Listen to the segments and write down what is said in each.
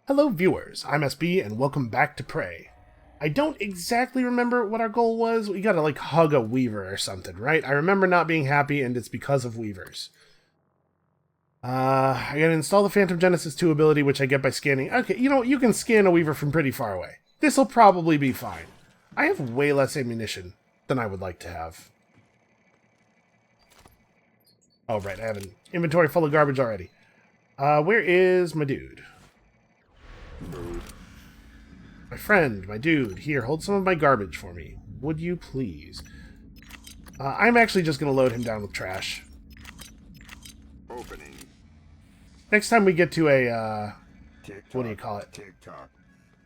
Hello viewers, I'm SB and welcome back to Prey. I don't exactly remember what our goal was. We gotta like hug a weaver or something, right? I remember not being happy and it's because of weavers. I gotta install the Phantom Genesis 2 ability, which I get by scanning. Okay, you know, you can scan a weaver from pretty far away. This'll probably be fine. I have way less ammunition than I would like to have. Oh right, I have an inventory full of garbage already. Where is my dude? My friend, my dude, here, hold some of my garbage for me. Would you please? I'm actually just going to load him down with trash. Opening. Next time we get to a, what do you call it? Tick-tock.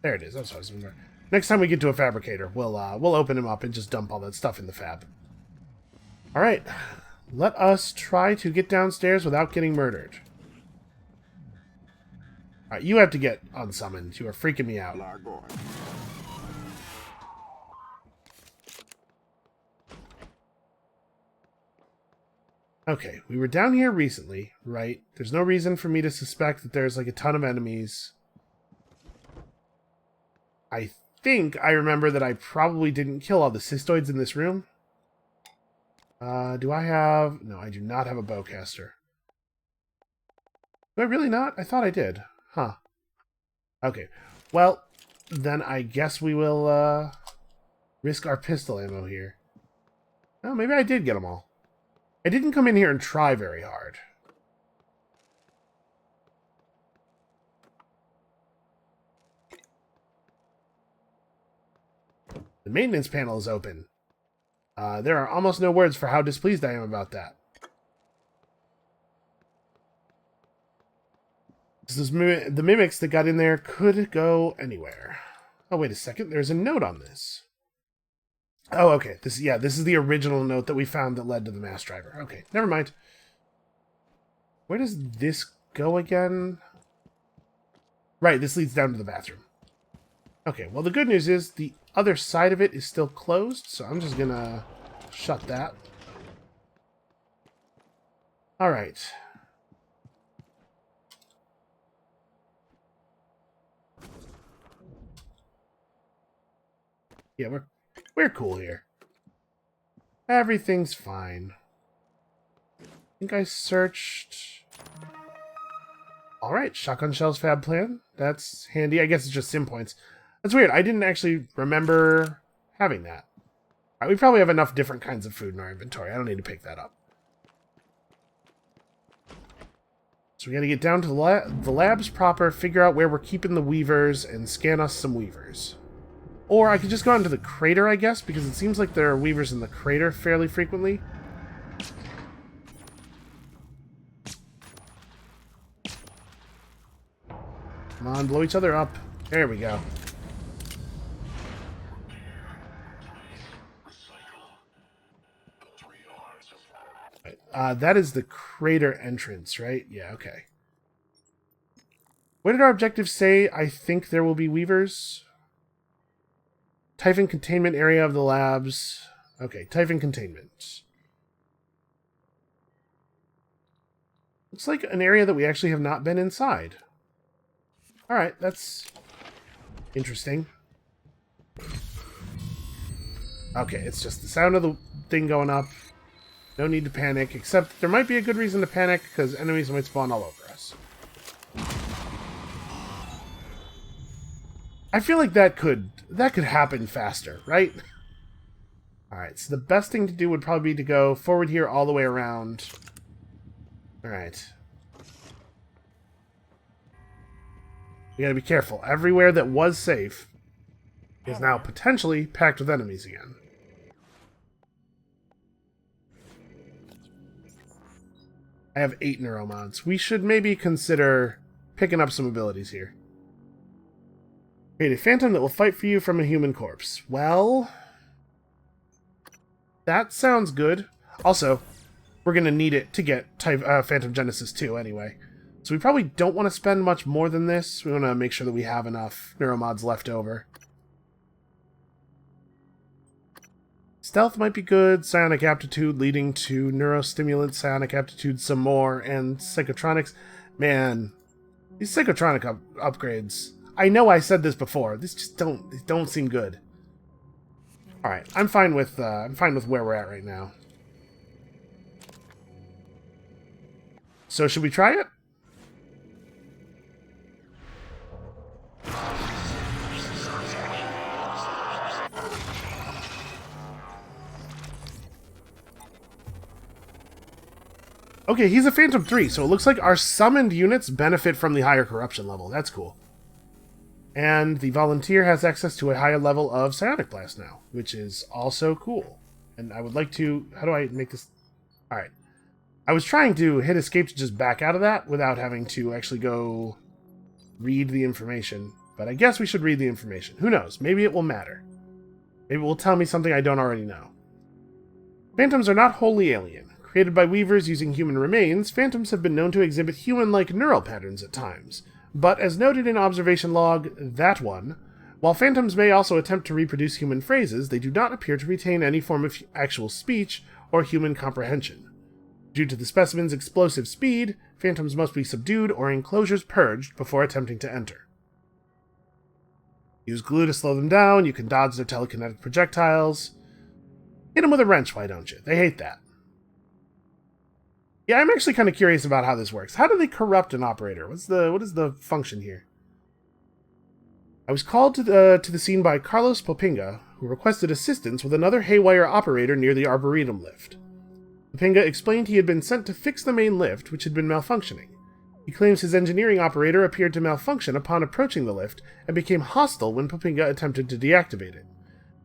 There it is. That's what I was looking for. Next time we get to a fabricator, we'll open him up and just dump all that stuff in the fab. Alright, let us try to get downstairs without getting murdered. Alright, you have to get unsummoned. You are freaking me out. Log on. Okay, we were down here recently, right? There's no reason for me to suspect that there's like a ton of enemies. I think I remember that I probably didn't kill all the cystoids in this room. Do I have... No, I do not have a bowcaster. Do I really not? I thought I did. Huh. Okay. Well, then I guess we will, risk our pistol ammo here. Oh, maybe I did get them all. I didn't come in here and try very hard. The maintenance panel is open. There are almost no words for how displeased I am about that. This is the mimics that got in there could go anywhere. Oh, wait a second. There's a note on this. Oh, okay. This is the original note that we found that led to the mass driver. Okay, never mind. Where does this go again? Right, this leads down to the bathroom. Okay, well, the good news is the other side of it is still closed, so I'm just gonna shut that. All right. Yeah, we're cool here. Everything's fine. I think I searched... Alright, shotgun shells fab plan. That's handy. I guess it's just sim points. That's weird. I didn't actually remember having that. Right, we probably have enough different kinds of food in our inventory. I don't need to pick that up. So we gotta get down to the labs proper, figure out where we're keeping the weavers, and scan us some weavers. Or I could just go out into the crater, I guess, because it seems like there are weavers in the crater fairly frequently. Come on, blow each other up. There we go. Right, that is the crater entrance, right? Yeah, okay. What did our objectives say? I think there will be weavers. Typhon containment area of the labs. Okay, Typhon containment. Looks like an area that we actually have not been inside. Alright, that's interesting. Okay, it's just the sound of the thing going up. No need to panic, except there might be a good reason to panic, because enemies might spawn all over us. I feel like that could happen faster, right? Alright, so the best thing to do would probably be to go forward here all the way around. Alright. We gotta be careful. Everywhere that was safe is now potentially packed with enemies again. I have 8 neuromods. We should maybe consider picking up some abilities here. Create a phantom that will fight for you from a human corpse. Well, that sounds good. Also, we're going to need it to get Phantom Genesis 2 anyway. So we probably don't want to spend much more than this. We want to make sure that we have enough neuromods left over. Stealth might be good. Psionic aptitude leading to neurostimulant, psionic aptitude some more, and psychotronics. Man, These psychotronic upgrades. I know I said this before. These just don't seem good. All right, I'm fine with where we're at right now. So should we try it? Okay, he's a Phantom 3, so it looks like our summoned units benefit from the higher corruption level. That's cool. And the Volunteer has access to a higher level of Psionic Blast now, which is also cool. And I would like to... How do I make this... Alright. I was trying to hit escape to just back out of that without having to actually go read the information. But I guess we should read the information. Who knows? Maybe it will matter. Maybe it will tell me something I don't already know. Phantoms are not wholly alien. Created by weavers using human remains, phantoms have been known to exhibit human-like neural patterns at times. But as noted in observation log that one, while phantoms may also attempt to reproduce human phrases, they do not appear to retain any form of actual speech or human comprehension. Due to the specimen's explosive speed, phantoms must be subdued or enclosures purged before attempting to enter. Use glue to slow them down, you can dodge their telekinetic projectiles. Hit them with a wrench, why don't you? They hate that. Yeah, I'm actually kind of curious about how this works. How do they corrupt an operator? What is the function here? I was called to the scene by Carlos Popinga, who requested assistance with another haywire operator near the Arboretum lift. Popinga explained he had been sent to fix the main lift, which had been malfunctioning. He claims his engineering operator appeared to malfunction upon approaching the lift and became hostile when Popinga attempted to deactivate it.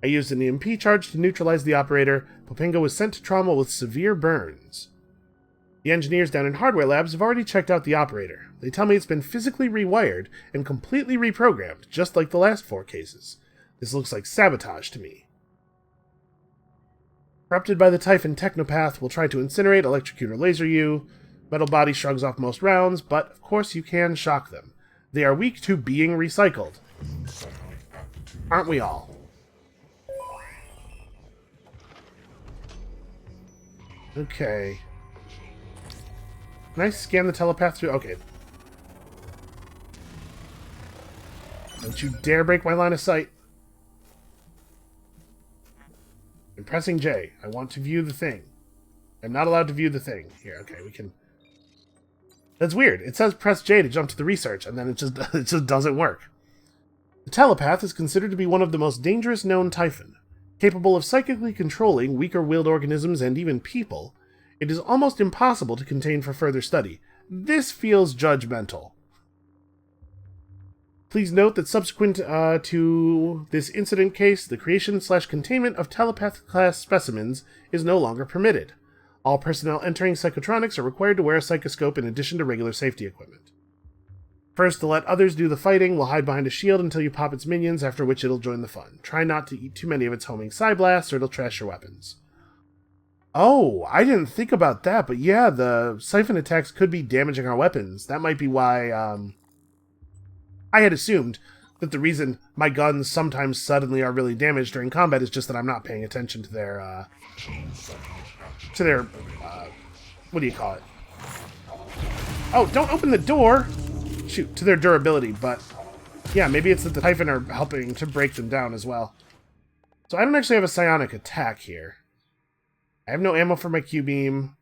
I used an EMP charge to neutralize the operator. Popinga was sent to trauma with severe burns. The engineers down in Hardware Labs have already checked out the operator. They tell me it's been physically rewired and completely reprogrammed, just like the last 4 cases. This looks like sabotage to me. Corrupted by the Typhon Technopath, will try to incinerate, electrocute, or laser you. Metal Body shrugs off most rounds, but of course you can shock them. They are weak to being recycled. Aren't we all? Okay. Can I scan the telepath through? Okay. Don't you dare break my line of sight. I'm pressing J. I want to view the thing. I'm not allowed to view the thing. Here, okay, we can... That's weird. It says press J to jump to the research, and then it just doesn't work. The telepath is considered to be one of the most dangerous known Typhon. Capable of psychically controlling weaker-willed organisms and even people, it is almost impossible to contain for further study. This feels judgmental. Please note that subsequent to this incident case, the creation/containment of telepath-class specimens is no longer permitted. All personnel entering psychotronics are required to wear a psychoscope in addition to regular safety equipment. First, to let others do the fighting, will hide behind a shield until you pop its minions, after which it'll join the fun. Try not to eat too many of its homing psy-blasts, or it'll trash your weapons. Oh, I didn't think about that, but yeah, the siphon attacks could be damaging our weapons. That might be why, I had assumed that the reason my guns sometimes suddenly are really damaged during combat is just that I'm not paying attention to their, what do you call it? Oh, don't open the door! Shoot, to their durability, but yeah, maybe it's that the Typhon are helping to break them down as well. So I don't actually have a psionic attack here. I have no ammo for my Q-beam.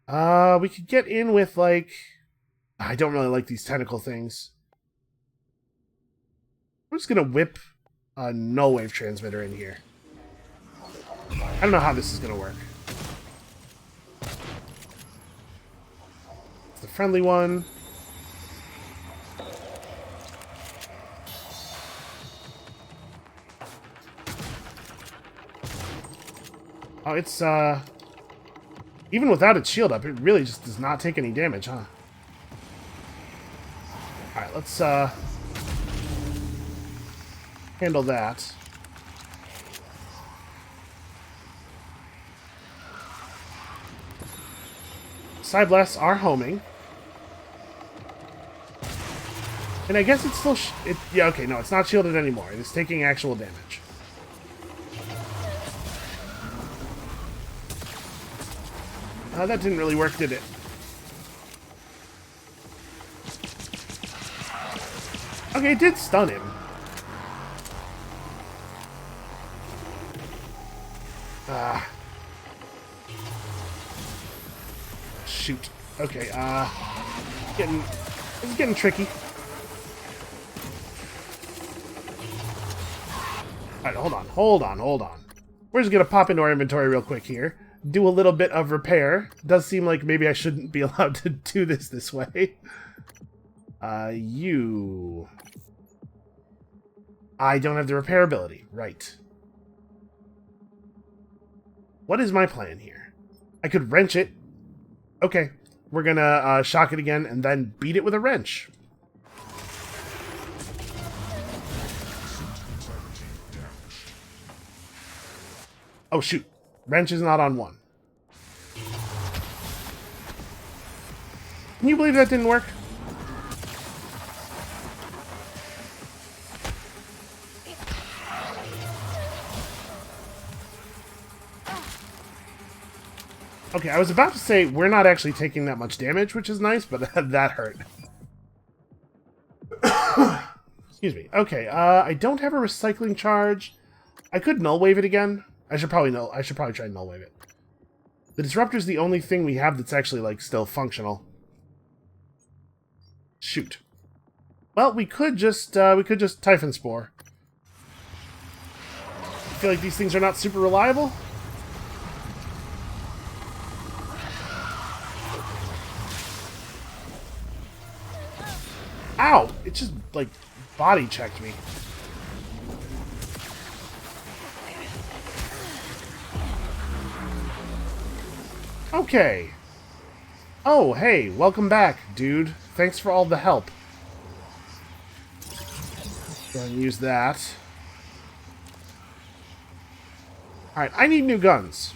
We could get in with, like... I don't really like these tentacle things. I'm just gonna whip a null wave transmitter in here. I don't know how this is gonna work. It's the friendly one. Oh, it's, even without its shield up, it really just does not take any damage, huh? Alright, let's, handle that. Side blasts are homing. And I guess it's still... yeah, okay, no, it's not shielded anymore. It is taking actual damage. That didn't really work, did it? Okay, it did stun him. Shoot. Okay, this is getting tricky. Alright, hold on. We're just gonna pop into our inventory real quick here. Do a little bit of repair. Does seem like maybe I shouldn't be allowed to do this way. You... I don't have the repair ability. Right. What is my plan here? I could wrench it. Okay. We're gonna shock it again and then beat it with a wrench. Oh, shoot. Wrench is not on one. Can you believe that didn't work? Okay, I was about to say we're not actually taking that much damage, which is nice, but that hurt. Excuse me. Okay, I don't have a recycling charge. I could null wave it again. I should probably try null wave it. The disruptor's the only thing we have that's actually like still functional. Shoot. Well, we could just Typhon Spore. I feel like these things are not super reliable. Ow! It just, like, body checked me. Okay. Oh, hey, welcome back, dude. Thanks for all the help. Go ahead and use that. Alright, I need new guns.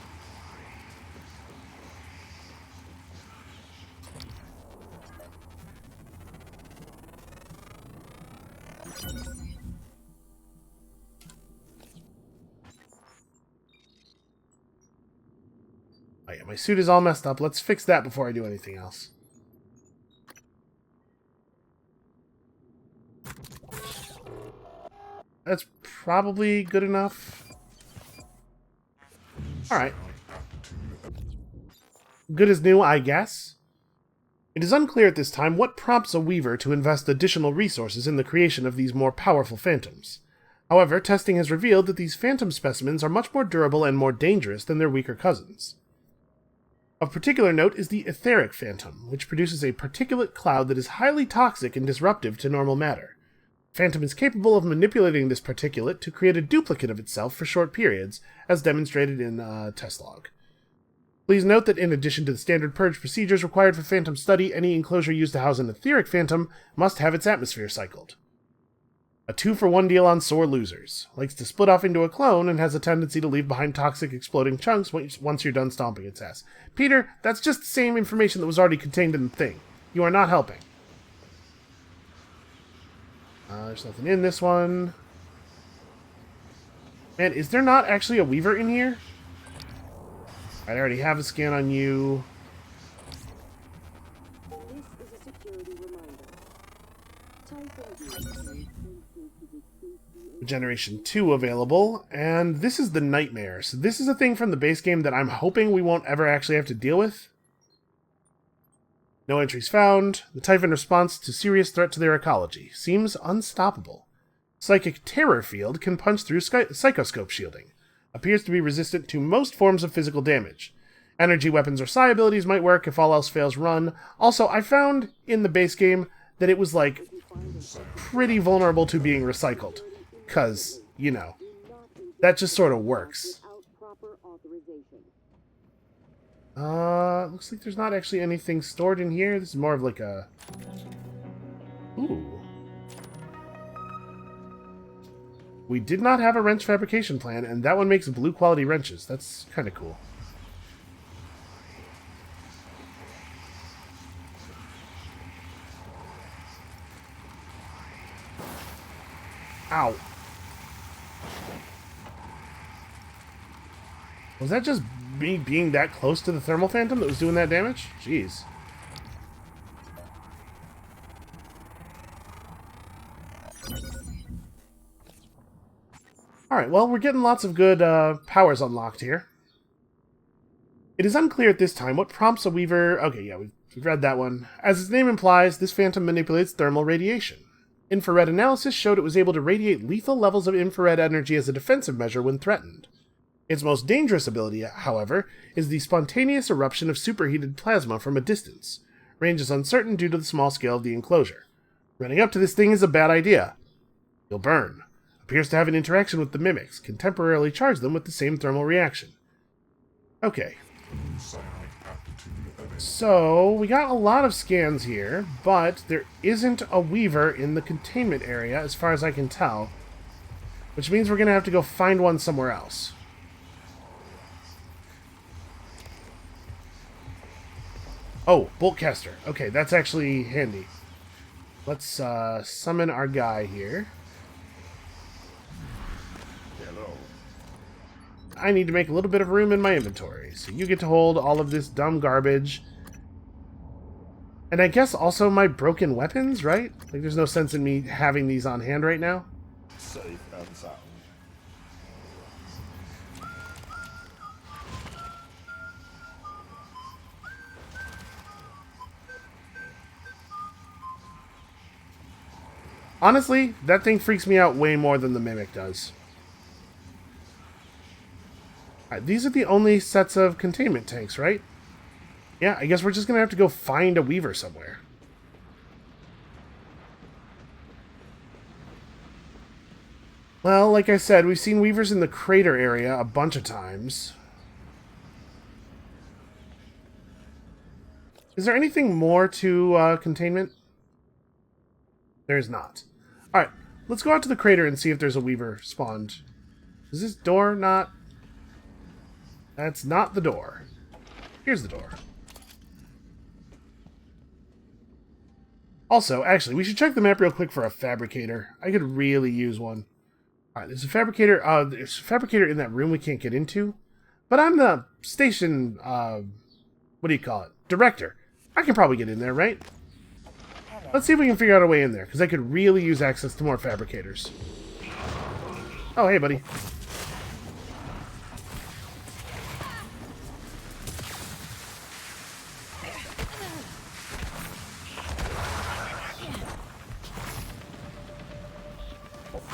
Oh yeah, my suit is all messed up. Let's fix that before I do anything else. That's probably good enough. Alright. Good as new, I guess. It is unclear at this time what prompts a weaver to invest additional resources in the creation of these more powerful phantoms. However, testing has revealed that these phantom specimens are much more durable and more dangerous than their weaker cousins. Of particular note is the etheric phantom, which produces a particulate cloud that is highly toxic and disruptive to normal matter. Phantom is capable of manipulating this particulate to create a duplicate of itself for short periods, as demonstrated in test log. Please note that in addition to the standard purge procedures required for phantom study, any enclosure used to house an etheric phantom must have its atmosphere cycled. A 2-for-1 deal on sore losers. Likes to split off into a clone and has a tendency to leave behind toxic exploding chunks once you're done stomping its ass. Peter, that's just the same information that was already contained in the thing. You are not helping. There's nothing in this one. Man, is there not actually a weaver in here? I already have a scan on you. This is a security reminder. Generation 2 available, and this is the Nightmare. So this is a thing from the base game that I'm hoping we won't ever actually have to deal with. No entries found. The Typhon response to serious threat to their ecology. Seems unstoppable. Psychic Terror Field can punch through Psychoscope shielding. Appears to be resistant to most forms of physical damage. Energy weapons or psi abilities might work if all else fails run. Also, I found in the base game that it was, like, pretty vulnerable to being recycled. Because, you know, that just sort of works. Looks like there's not actually anything stored in here. This is more of like a... Ooh. We did not have a wrench fabrication plan, and that one makes blue quality wrenches. That's kind of cool. Ow. Was that just me being that close to the thermal phantom that was doing that damage? Jeez. Alright, well, we're getting lots of good powers unlocked here. It is unclear at this time what prompts a Weaver... Okay, yeah, we've read that one. As its name implies, this phantom manipulates thermal radiation. Infrared analysis showed it was able to radiate lethal levels of infrared energy as a defensive measure when threatened. Its most dangerous ability, however, is the spontaneous eruption of superheated plasma from a distance. Range is uncertain due to the small scale of the enclosure. Running up to this thing is a bad idea. You'll burn. Appears to have an interaction with the mimics, can temporarily charge them with the same thermal reaction. Okay. So, we got a lot of scans here, but there isn't a Weaver in the containment area, as far as I can tell. Which means we're going to have to go find one somewhere else. Oh, Boltcaster. Okay, that's actually handy. Let's summon our guy here. Hello. I need to make a little bit of room in my inventory, so you get to hold all of this dumb garbage. And I guess also my broken weapons, right? Like, there's no sense in me having these on hand right now. Safe and sound. Honestly, that thing freaks me out way more than the Mimic does. Alright, these are the only sets of containment tanks, right? Yeah, I guess we're just going to have to go find a Weaver somewhere. Well, like I said, we've seen Weavers in the crater area a bunch of times. Is there anything more to containment? There is not. Alright, let's go out to the crater and see if there's a Weaver spawned. Is this door not... That's not the door. Here's the door. Also, actually, we should check the map real quick for a fabricator. I could really use one. Alright, there's a fabricator. There's a fabricator in that room we can't get into. But I'm the station, what do you call it? Director. I can probably get in there, right? Let's see if we can figure out a way in there, because I could really use access to more fabricators. Oh, hey, buddy.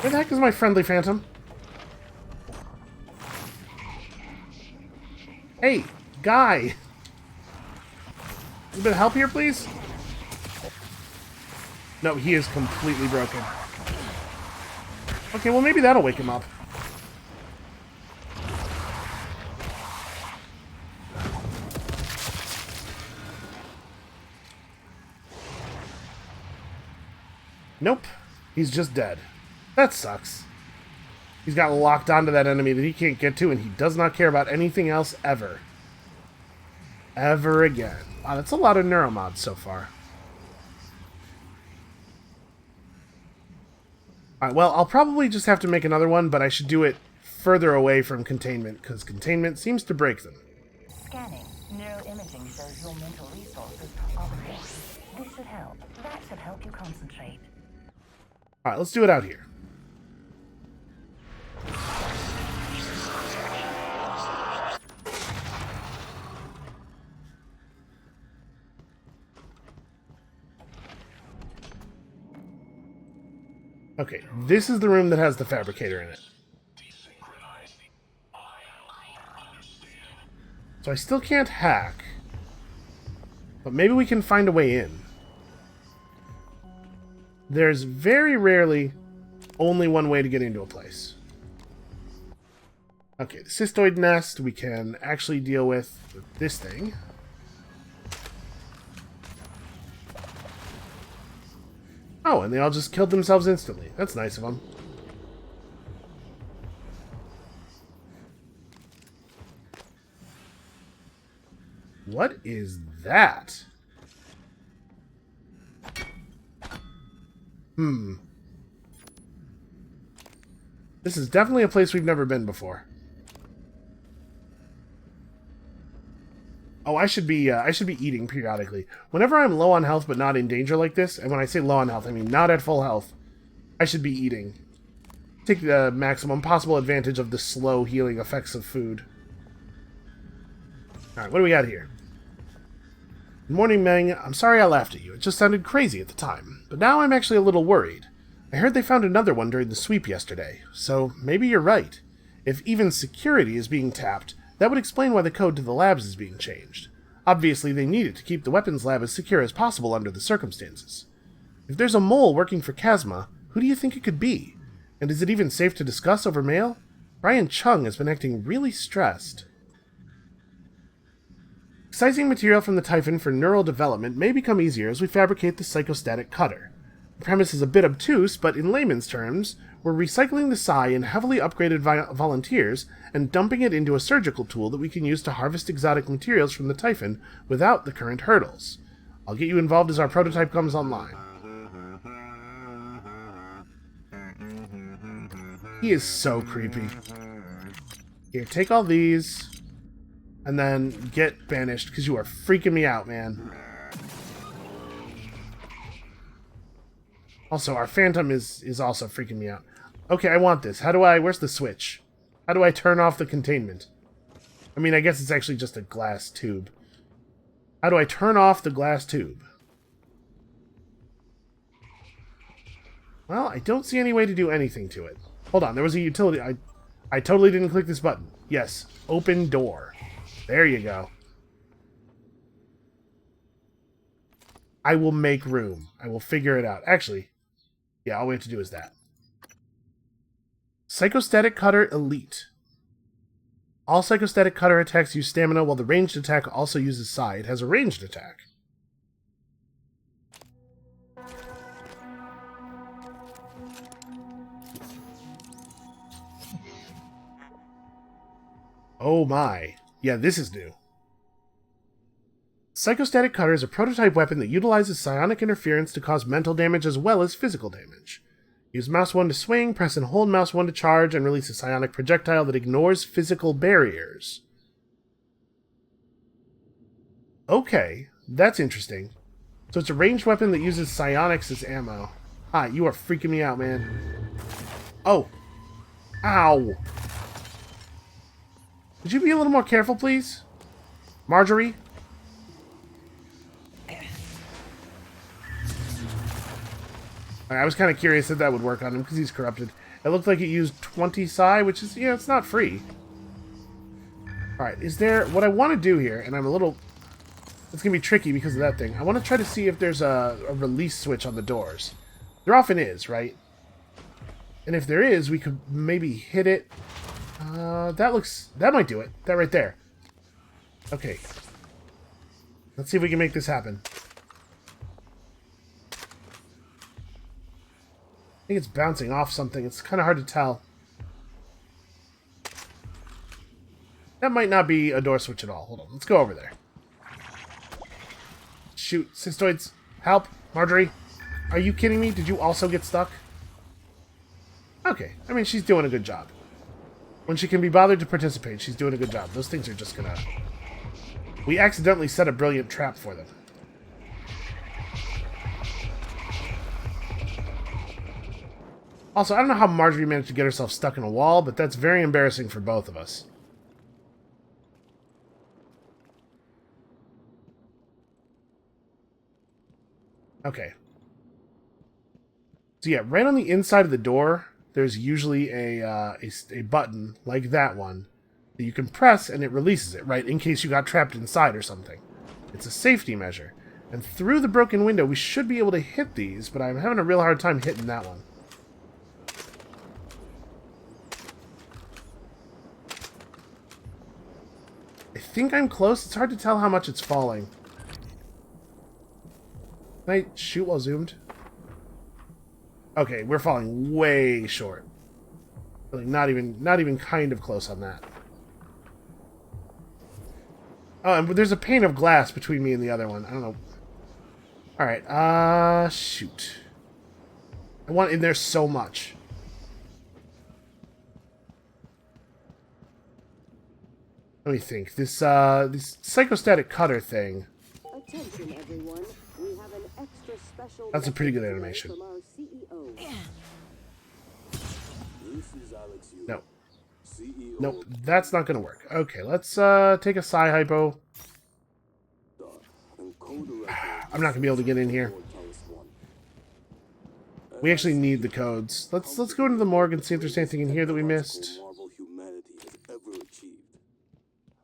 Where the heck is my friendly phantom? Hey, guy! A bit of help here, please? No, he is completely broken. Okay, well maybe that'll wake him up. Nope. He's just dead. That sucks. He's got locked onto that enemy that he can't get to, and he does not care about anything else ever. Ever again. Wow, that's a lot of neuromods so far. Alright, well, I'll probably just have to make another one, but I should do it further away from containment, because containment seems to break them. Scanning. Neuroimaging shows your mental resources are reduced. This should help. That should help you concentrate. Alright, let's do it out here. Okay, this is the room that has the fabricator in it. So I still can't hack. But maybe we can find a way in. There's very rarely only one way to get into a place. Okay, the cystoid nest we can actually deal with this thing. Oh, and they all just killed themselves instantly. That's nice of them. What is that? This is definitely a place we've never been before. Oh, I should be eating periodically. Whenever I'm low on health but not in danger like this, and when I say low on health, I mean not at full health, I should be eating. take the maximum possible advantage of the slow healing effects of food. Alright, what do we got here? Good morning, Meng. I'm sorry I laughed at you. It just sounded crazy at the time. But now I'm actually a little worried. I heard they found another one during the sweep yesterday, so maybe you're right. If even security is being tapped, that would explain why the code to the labs is being changed. Obviously, they need it to keep the weapons lab as secure as possible under the circumstances. If there's a mole working for Chasma, who do you think it could be? And is it even safe to discuss over mail? Brian Chung has been acting really stressed. Excising material from the Typhon for neural development may become easier as we fabricate the psychostatic cutter. The premise is a bit obtuse, but in layman's terms, we're recycling the psi in heavily upgraded volunteers and dumping it into a surgical tool that we can use to harvest exotic materials from the Typhon without the current hurdles. I'll get you involved as our prototype comes online. He is so creepy. Here, take all these. And then get banished, because you are freaking me out, man. Also, our Phantom is also freaking me out. Okay, I want this. How do I... Where's the switch? How do I turn off the containment? I mean, I guess it's actually just a glass tube. How do I turn off the glass tube? Well, I don't see any way to do anything to it. Hold on, there was a utility. I totally didn't click this button. Yes, open door. There you go. I will make room. I will figure it out. Actually, yeah, all we have to do is that. Psychostatic Cutter Elite. All Psychostatic Cutter attacks use stamina, while the ranged attack also uses psi. It has a ranged attack. Oh my. Yeah, this is new. Psychostatic Cutter is a prototype weapon that utilizes psionic interference to cause mental damage as well as physical damage. Use mouse 1 to swing, press and hold mouse 1 to charge, and release a psionic projectile that ignores physical barriers. Okay, that's interesting. So it's a ranged weapon that uses psionics as ammo. Hi, you are freaking me out, man. Oh. Ow. Would you be a little more careful, please? Marjorie? I was kind of curious if that would work on him, because he's corrupted. It looked like it used 20 psi, which is, it's not free. Alright, is there... What I want to do here, and I'm a little... It's going to be tricky because of that thing. I want to try to see if there's a release switch on the doors. There often is, right? And if there is, we could maybe hit it... That might do it. That right there. Okay. Let's see if we can make this happen. I think it's bouncing off something. It's kind of hard to tell. That might not be a door switch at all. Hold on. Let's go over there. Shoot. Cystoids. Help. Marjorie. Are you kidding me? Did you also get stuck? Okay. I mean, she's doing a good job. When she can be bothered to participate, she's doing a good job. Those things are just gonna... We accidentally set a brilliant trap for them. Also, I don't know how Marjorie managed to get herself stuck in a wall, but that's very embarrassing for both of us. Okay. So yeah, right on the inside of the door, there's usually a button, like that one, that you can press and it releases it, right, in case you got trapped inside or something. It's a safety measure. And through the broken window, we should be able to hit these, but I'm having a real hard time hitting that one. I think I'm close. It's hard to tell how much it's falling. Can I shoot while zoomed? Okay, we're falling way short. Like not even kind of close on that. Oh, and there's a pane of glass between me and the other one. I don't know. Alright, shoot. I want in there so much. Let me think. This psychostatic cutter thing. Attention, everyone. We have an extra special That's a pretty good animation. from our CEO. New Nope, that's not going to work. Okay, let's take a psi hypo. I'm not going to be able to get in here. We actually need the codes. Let's go into the morgue and see if there's anything in here that we missed.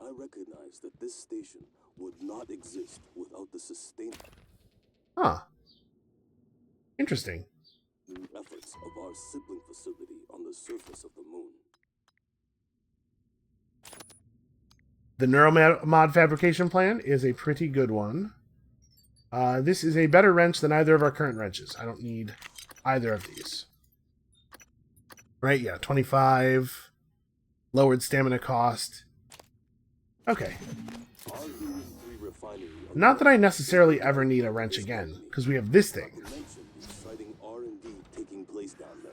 I recognize that this station would not exist without the sustained Huh. Interesting. efforts of our sibling facility on the surface of the moon. The neuromod fabrication plan is a pretty good one. This is a better wrench than either of our current wrenches. I don't need either of these. Right, yeah, 25. Lowered stamina cost. Okay. Not that I necessarily ever need a wrench again, because we have this thing. Exciting R&D taking place down there.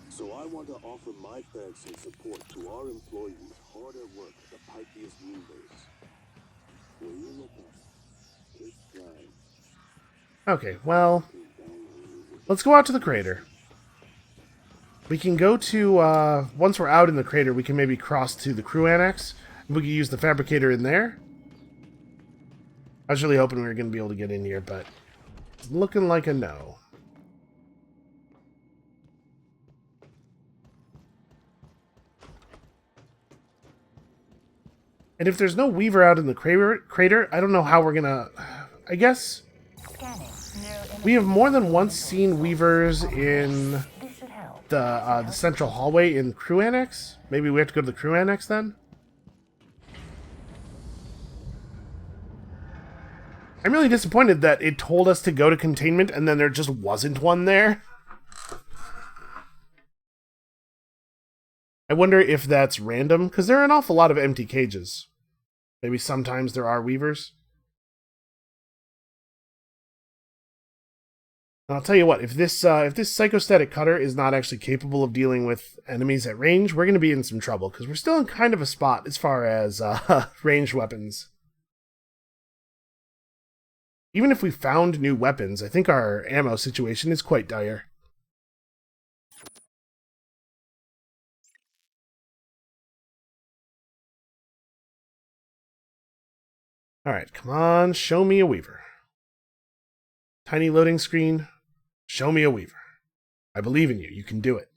So I want to offer my thanks and support to our employees hard at work at the PYTHEAS moon base. Will you look up this flag? Okay, well, let's go out to the crater. We can go to, once we're out in the crater, we can maybe cross to the crew annex. We can use the fabricator in there. I was really hoping we were going to be able to get in here, but it's looking like a no. And if there's no Weaver out in the crater, I don't know how we're going to... I guess... We have more than once seen Weavers in the central hallway in crew annex. Maybe we have to go to the crew annex then? I'm really disappointed that it told us to go to containment and then there just wasn't one there. I wonder if that's random, because there are an awful lot of empty cages. Maybe sometimes there are Weavers. And I'll tell you what, if this psychostatic cutter is not actually capable of dealing with enemies at range, we're going to be in some trouble, because we're still in kind of a spot as far as ranged weapons. Even if we found new weapons, I think our ammo situation is quite dire. Alright, come on, show me a Weaver. Tiny loading screen, show me a Weaver. I believe in you, you can do it.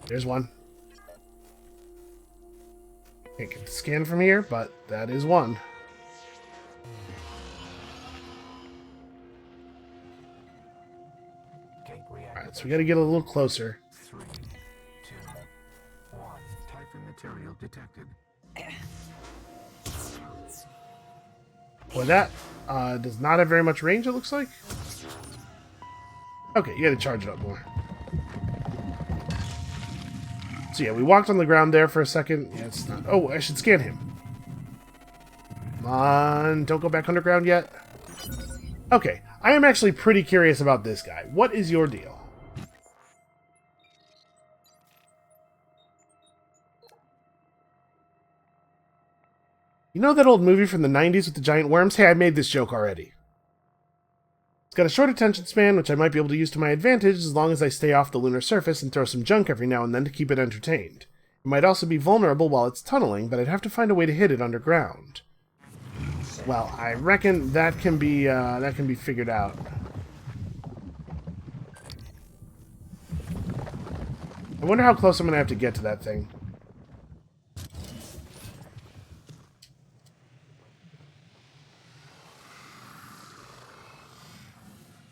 There's one. Can't get the scan from here, but that is one. Alright, so we gotta get a little closer. 3, 2, 1. Typhon material detected. Boy, that does not have very much range, it looks like. Okay, you gotta charge it up more. So yeah, we walked on the ground there for a second. Yeah, it's not... Oh, I should scan him. Come on, don't go back underground yet. Okay, I am actually pretty curious about this guy. What is your deal? You know that old movie from the 90s with the giant worms? Hey, I made this joke already. It's got a short attention span, which I might be able to use to my advantage as long as I stay off the lunar surface and throw some junk every now and then to keep it entertained. It might also be vulnerable while it's tunneling, but I'd have to find a way to hit it underground. Well, I reckon that can be figured out. I wonder how close I'm going to have to get to that thing.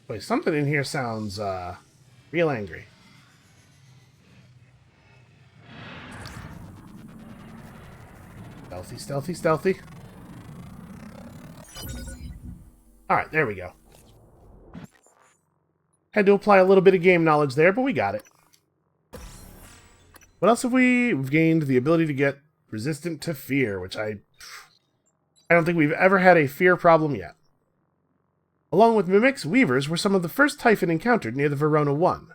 Wait, something in here sounds, real angry. Stealthy, stealthy, stealthy. Alright, there we go. Had to apply a little bit of game knowledge there, but we got it. What else have we? We've gained the ability to get resistant to fear, which I don't think we've ever had a fear problem yet. Along with mimics, weavers were some of the first Typhon encountered near the Verona 1.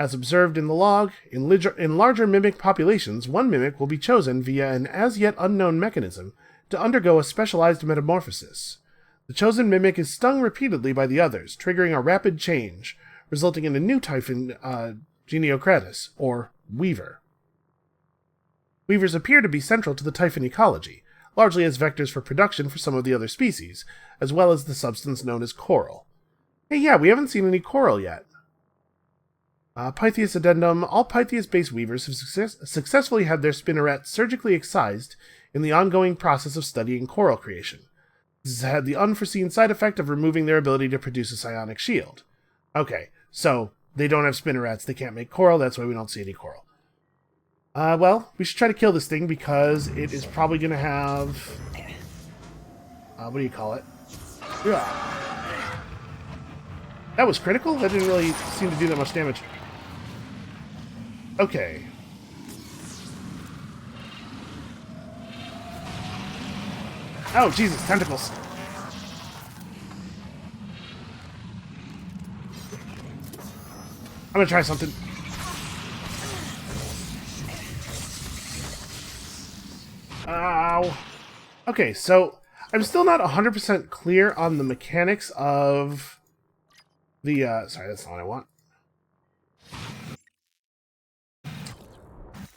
As observed in the log, in larger mimic populations, one mimic will be chosen via an as-yet unknown mechanism to undergo a specialized metamorphosis. The chosen mimic is stung repeatedly by the others, triggering a rapid change, resulting in a new typhon Geniocratus, or Weaver. Weavers appear to be central to the typhon ecology, largely as vectors for production for some of the other species, as well as the substance known as coral. Hey, yeah, we haven't seen any coral yet. PYTHEAS Addendum. All PYTHEAS-based weavers have successfully had their spinnerets surgically excised in the ongoing process of studying coral creation. This has had the unforeseen side effect of removing their ability to produce a psionic shield. Okay, so they don't have spinnerets, they can't make coral, that's why we don't see any coral. Well, we should try to kill this thing because it is probably going to have... what do you call it? Ugh. That was critical? That didn't really seem to do that much damage. Okay. Oh, Jesus, tentacles. I'm gonna try something. Ow. Okay, so I'm still not 100% clear on the mechanics of the, sorry, that's not what I want.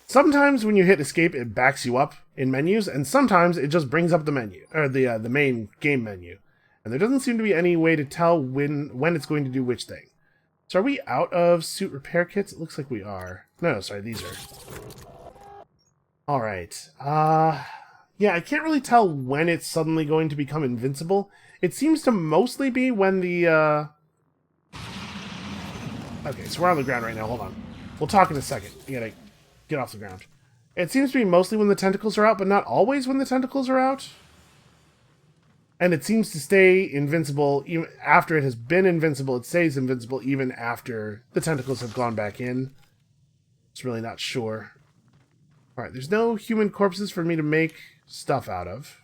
Sometimes when you hit escape, it backs you up in menus, and sometimes it just brings up the menu, or the main game menu. And there doesn't seem to be any way to tell when it's going to do which thing. So are we out of suit repair kits? It looks like we are. No, sorry, these are. Alright. Yeah, I can't really tell when it's suddenly going to become invincible. It seems to mostly be when the, Okay, so we're on the ground right now. Hold on. We'll talk in a second. You gotta get off the ground. It seems to be mostly when the tentacles are out, but not always when the tentacles are out. And it seems to stay invincible even after it has been invincible. It stays invincible even after the tentacles have gone back in. It's really not sure. Alright, there's no human corpses for me to make stuff out of.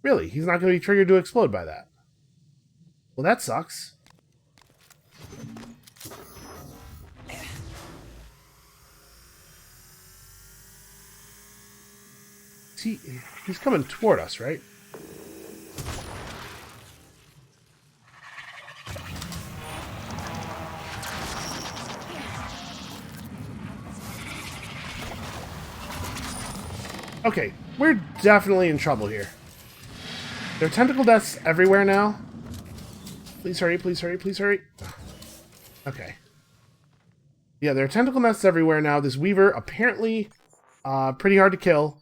Really? He's not going to be triggered to explode by that? Well, that sucks. He's coming toward us, right? Okay, we're definitely in trouble here. There are tentacle deaths everywhere now. Please hurry, please hurry, please hurry. Okay. Yeah, there are tentacle nests everywhere now. This Weaver, apparently pretty hard to kill.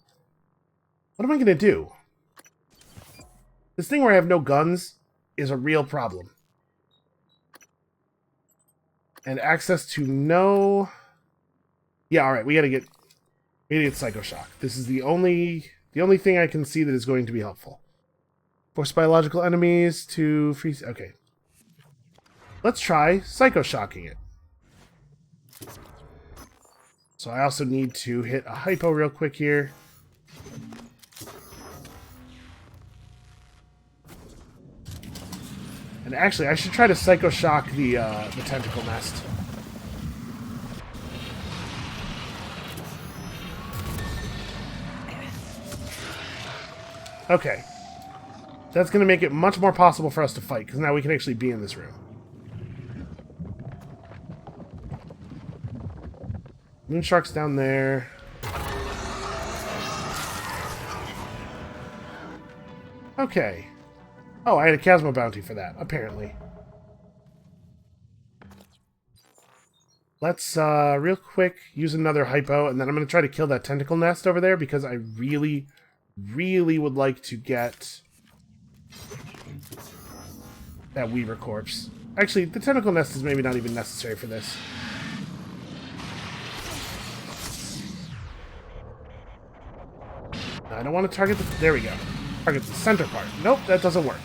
What am I going to do? This thing where I have no guns is a real problem. And access to no... Yeah, alright, we gotta get Psycho Shock. This is the only thing I can see that is going to be helpful. Force biological enemies to freeze... Okay. Let's try Psycho Shocking it. So I also need to hit a hypo real quick here. And actually, I should try to Psycho Shock the tentacle nest. Okay. That's going to make it much more possible for us to fight, because now we can actually be in this room. Moonshark's down there. Okay. Oh, I had a Chasma bounty for that, apparently. Let's, real quick, use another hypo, and then I'm going to try to kill that tentacle nest over there, because I really, really would like to get that Weaver corpse. Actually, the tentacle nest is maybe not even necessary for this. I don't want to target the... There we go. Target the center part. Nope, that doesn't work.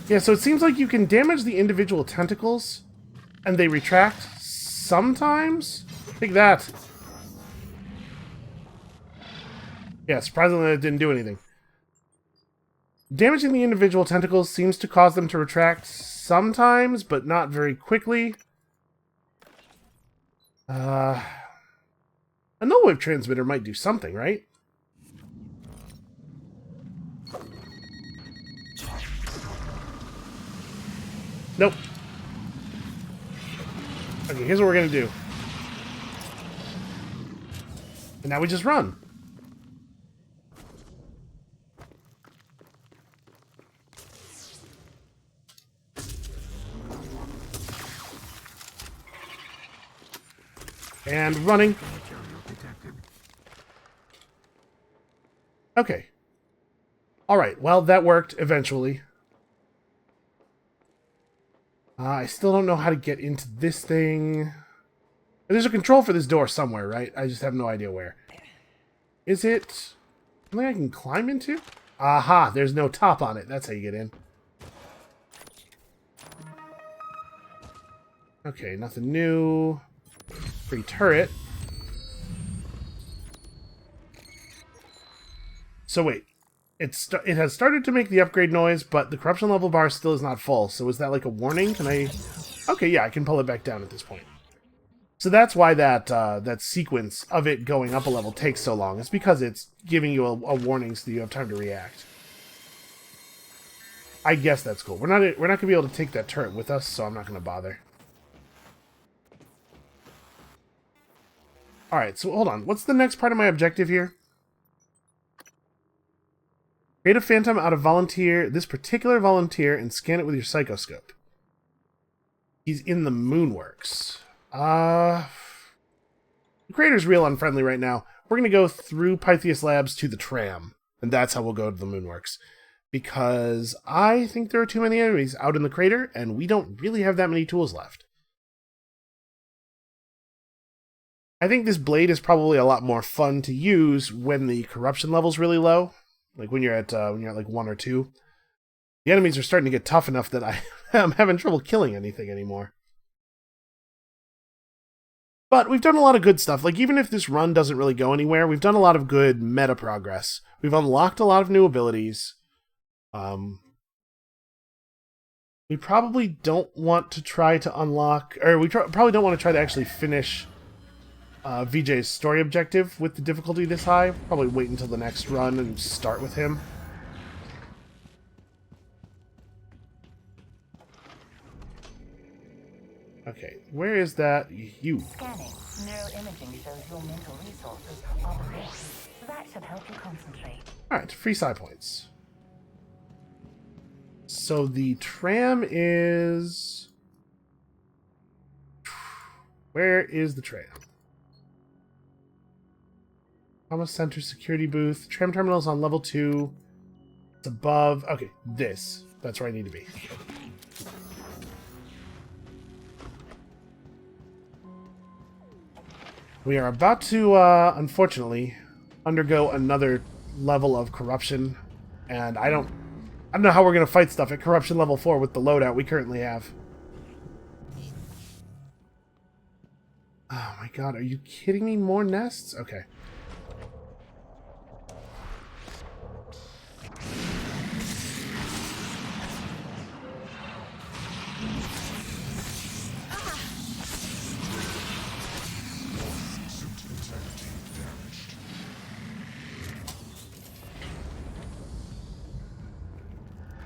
Yeah, so it seems like you can damage the individual tentacles, and they retract sometimes. Take that! Yeah, surprisingly it didn't do anything. Damaging the individual tentacles seems to cause them to retract sometimes, but not very quickly. A null wave transmitter might do something, right? Nope. Okay, here's what we're gonna do. And now we just run. And running. Okay. Alright, well, that worked eventually. I still don't know how to get into this thing. There's a control for this door somewhere, right? I just have no idea where. Is it something I can climb into? Aha, there's no top on it. That's how you get in. Okay, nothing new. Free turret. So wait. It has started to make the upgrade noise, but the corruption level bar still is not full. So is that like a warning? Can I... Okay, yeah, I can pull it back down at this point. So that's why that sequence of it going up a level takes so long. It's because it's giving you a warning so you have time to react. I guess that's cool. We're not gonna be able to take that turret with us, so I'm not gonna bother. Alright, so hold on. What's the next part of my objective here? Create a phantom out of this particular volunteer and scan it with your psychoscope. He's in the Moonworks. The creator's real unfriendly right now. We're going to go through PYTHEAS Labs to the tram. And that's how we'll go to the Moonworks. Because I think there are too many enemies out in the crater, and we don't really have that many tools left. I think this blade is probably a lot more fun to use when the corruption level's really low. Like when you're at like 1 or 2. The enemies are starting to get tough enough that I'm having trouble killing anything anymore. But we've done a lot of good stuff. Like, even if this run doesn't really go anywhere, we've done a lot of good meta progress. We've unlocked a lot of new abilities. We probably don't want to try to unlock... Or we probably don't want to try to actually finish VJ's story objective with the difficulty this high. Probably wait until the next run and start with him. Okay, where is that? You. Scanning. Neuroimaging shows your mental resources are full. That should help you concentrate. Alright, free psi points. So the tram is... Where is the tram? Thomas Center security booth. Tram terminal is on level 2. It's above... Okay, this. That's where I need to be. We are about to, unfortunately, undergo another level of corruption. And I don't know how we're going to fight stuff at corruption level 4 with the loadout we currently have. Oh my god, are you kidding me? More nests? Okay.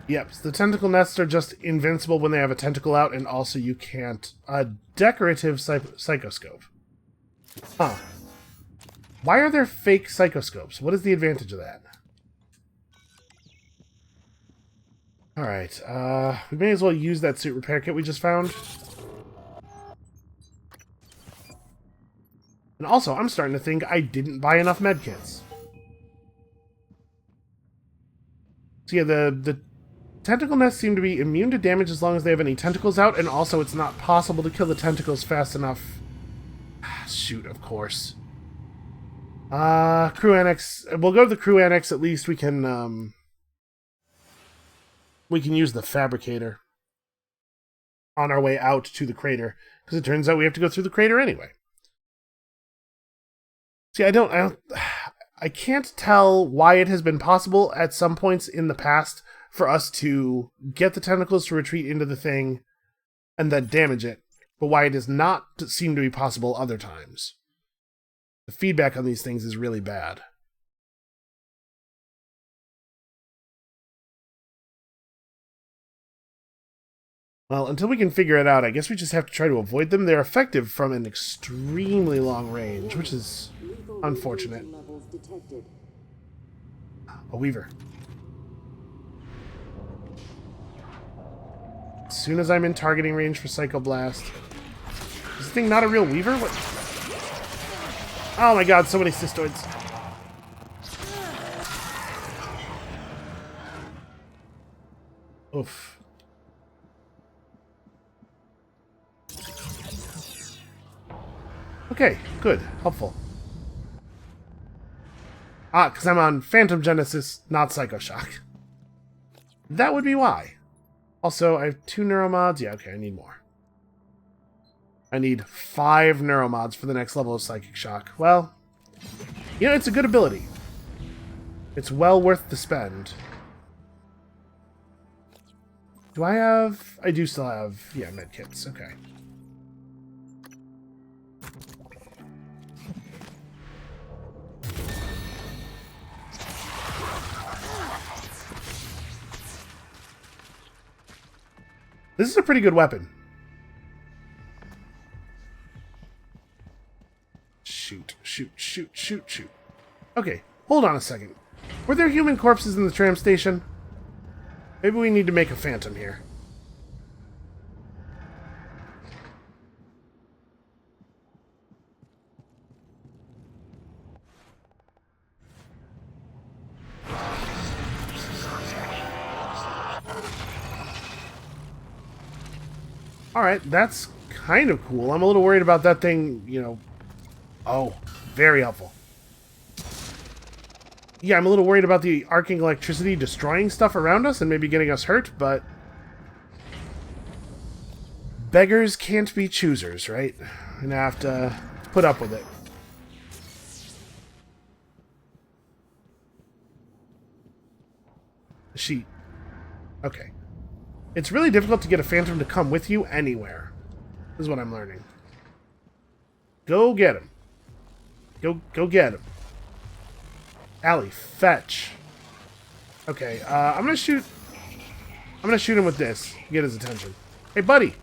Yep, so the tentacle nests are just invincible when they have a tentacle out, and also you can't... decorative psychoscope. Huh. Why are there fake psychoscopes? What is the advantage of that? Alright, we may as well use that suit repair kit we just found. And also, I'm starting to think I didn't buy enough medkits. So yeah, the tentacle nests seem to be immune to damage as long as they have any tentacles out, and also it's not possible to kill the tentacles fast enough. Shoot, of course. Crew annex. We'll go to the crew annex. At least we can use the fabricator on our way out to the crater, because it turns out we have to go through the crater anyway. See, I can't tell why it has been possible at some points in the past for us to get the tentacles to retreat into the thing and then damage it, but why it does not seem to be possible other times. The feedback on these things is really bad. Well, until we can figure it out, I guess we just have to try to avoid them. They're effective from an extremely long range, which is unfortunate. Levels detected. A weaver. As soon as I'm in targeting range for Psychoblast. Is this thing not a real weaver? What? Oh my god, so many cystoids. Oof. Okay, good. Helpful. Ah, because I'm on Phantom Genesis, not Psychoshock. That would be why. Also, I have 2 neuromods. Yeah, okay, I need more. I need 5 neuromods for the next level of Psychic Shock. Well, you know, it's a good ability. It's well worth the spend. Do I have... I do still have... Yeah, medkits. Okay. This is a pretty good weapon. Shoot, shoot, shoot, shoot, shoot. Okay, hold on a second. Were there human corpses in the tram station? Maybe we need to make a phantom here. Alright, that's kind of cool. I'm a little worried about that thing, you know... Oh, very helpful. Yeah, I'm a little worried about the arcing electricity destroying stuff around us and maybe getting us hurt, but... Beggars can't be choosers, right? I'm gonna have to put up with it. She... Okay. It's really difficult to get a phantom to come with you anywhere. This is what I'm learning. Go get him. Go get him. Allie, fetch. Okay, I'm gonna shoot him with this. Get his attention. Hey, buddy.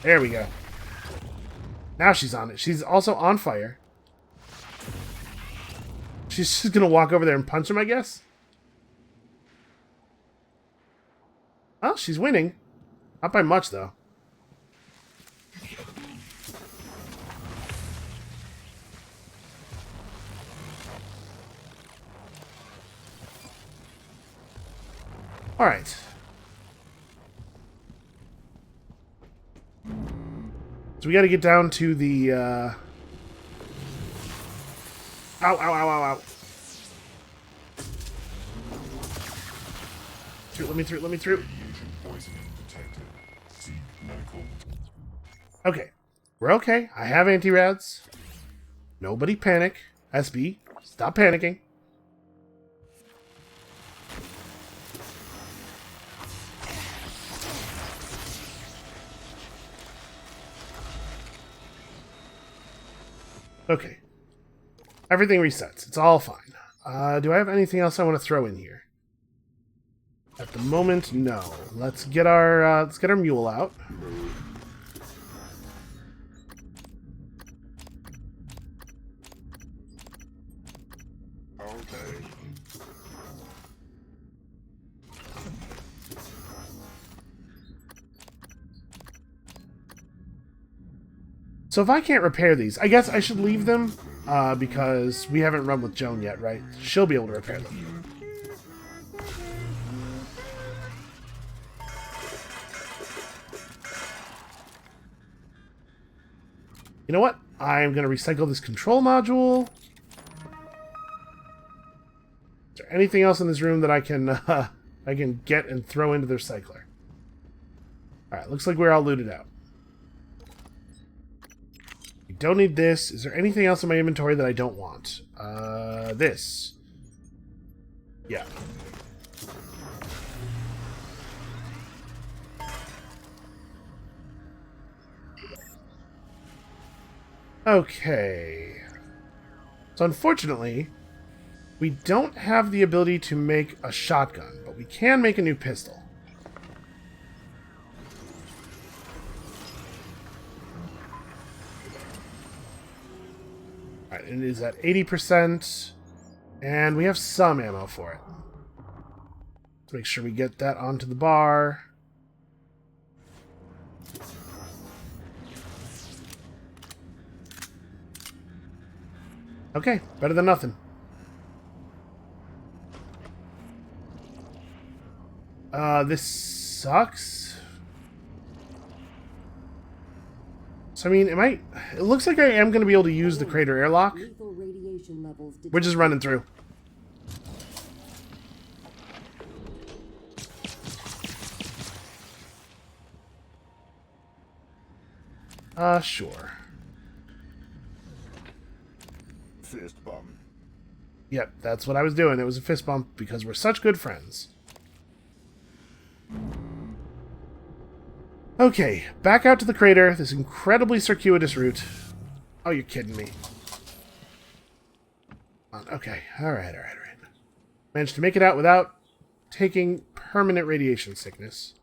There we go. Now she's on it. She's also on fire. She's just gonna walk over there and punch him, I guess? Well, she's winning. Not by much, though. Alright. So we gotta get down to the, Ow, ow, ow, ow, ow. Let me through, let me through. Okay. We're okay. I have anti-rads. Nobody panic. SB, stop panicking. Okay. Everything resets. It's all fine. Do I have anything else I want to throw in here? At the moment, no. Let's get our mule out. Okay. So if I can't repair these, I guess I should leave them, because we haven't run with Joan yet, right? She'll be able to repair them. You know what? I'm going to recycle this control module. Is there anything else in this room that I can get and throw into their cycler? Alright, looks like we're all looted out. don't need this. Is there anything else in my inventory that I don't want? This. Yeah. Okay. So unfortunately, we don't have the ability to make a shotgun, but we can make a new pistol. Alright, it is at 80%, and we have some ammo for it. Let's make sure we get that onto the bar. Okay, better than nothing. This sucks. So, I mean, it looks like I am going to be able to use the crater airlock. Lethal radiation levels We're just running through. Sure. Fist bump. Yep, that's what I was doing. It was a fist bump because we're such good friends. Okay, back out to the crater. This incredibly circuitous route. Oh, you're kidding me. Okay, alright. Managed to make it out without taking permanent radiation sickness.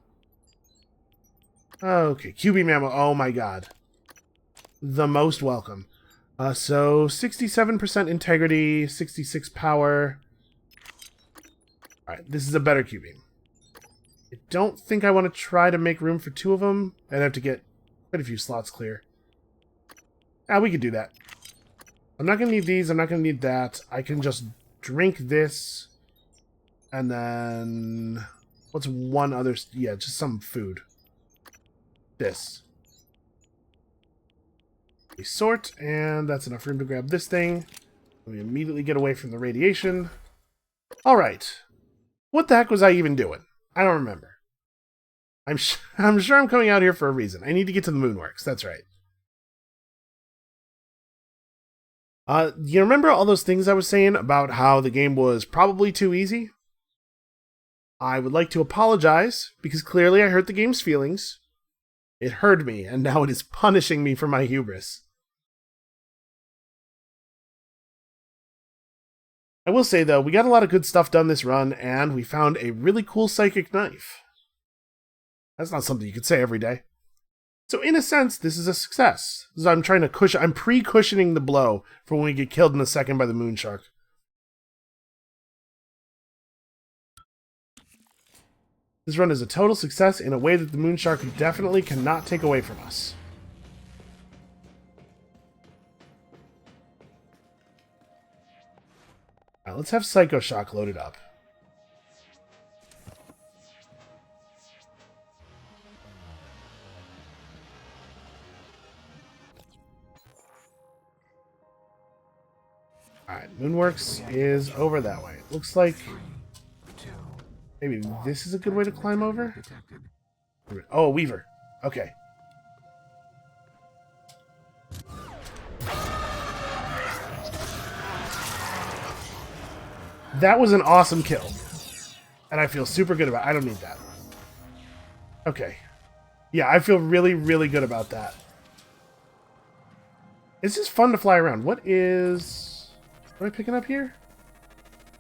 Okay, QB ammo. Oh my god. The most welcome. So 67% integrity, 66 power. Alright, this is a better Q-beam. I don't think I want to try to make room for two of them. I'd have to get quite a few slots clear. We could do that. I'm not going to need these, I'm not going to need that. I can just drink this. And then... what's one other... yeah, just some food. This. We sort, and that's enough room to grab this thing. We immediately get away from the radiation. Alright. What the heck was I even doing? I don't remember. I'm sure I'm coming out here for a reason. I need to get to the Moonworks, that's right. You remember all those things I was saying about how the game was probably too easy? I would like to apologize, because clearly I hurt the game's feelings. It hurt me, and now it is punishing me for my hubris. I will say, though, we got a lot of good stuff done this run, and we found a really cool psychic knife. That's not something you could say every day. So in a sense, this is a success. I'm trying to cushion, I'm pre-cushioning the blow for when we get killed in a second by the moon shark. This run is a total success in a way that the moon shark definitely cannot take away from us. Alright, let's have Psycho Shock loaded up. Alright, Moonworks is over that way. It looks like maybe this is a good way to climb over? Oh, a Weaver. Okay. That was an awesome kill. And I feel super good about it. I don't need that. Okay. Yeah, I feel really, really good about that. It's just fun to fly around. What am I picking up here?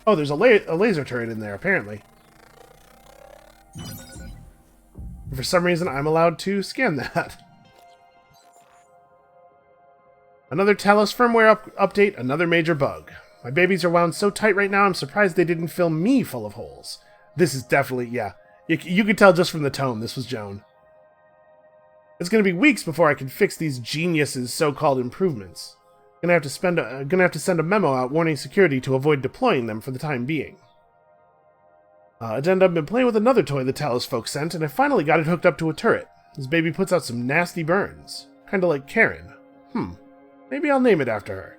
Oh, there's a laser turret in there, apparently. For some reason, I'm allowed to scan that. Another Talos firmware update, another major bug. My babies are wound so tight right now, I'm surprised they didn't fill me full of holes. This is definitely, yeah. You could tell just from the tone, this was Joan. It's going to be weeks before I can fix these geniuses' so-called improvements. Gonna have to send a memo out warning security to avoid deploying them for the time being. Agenda, I've been playing with another toy the Talos folks sent, and I finally got it hooked up to a turret. This baby puts out some nasty burns. Kinda like Karen. Maybe I'll name it after her.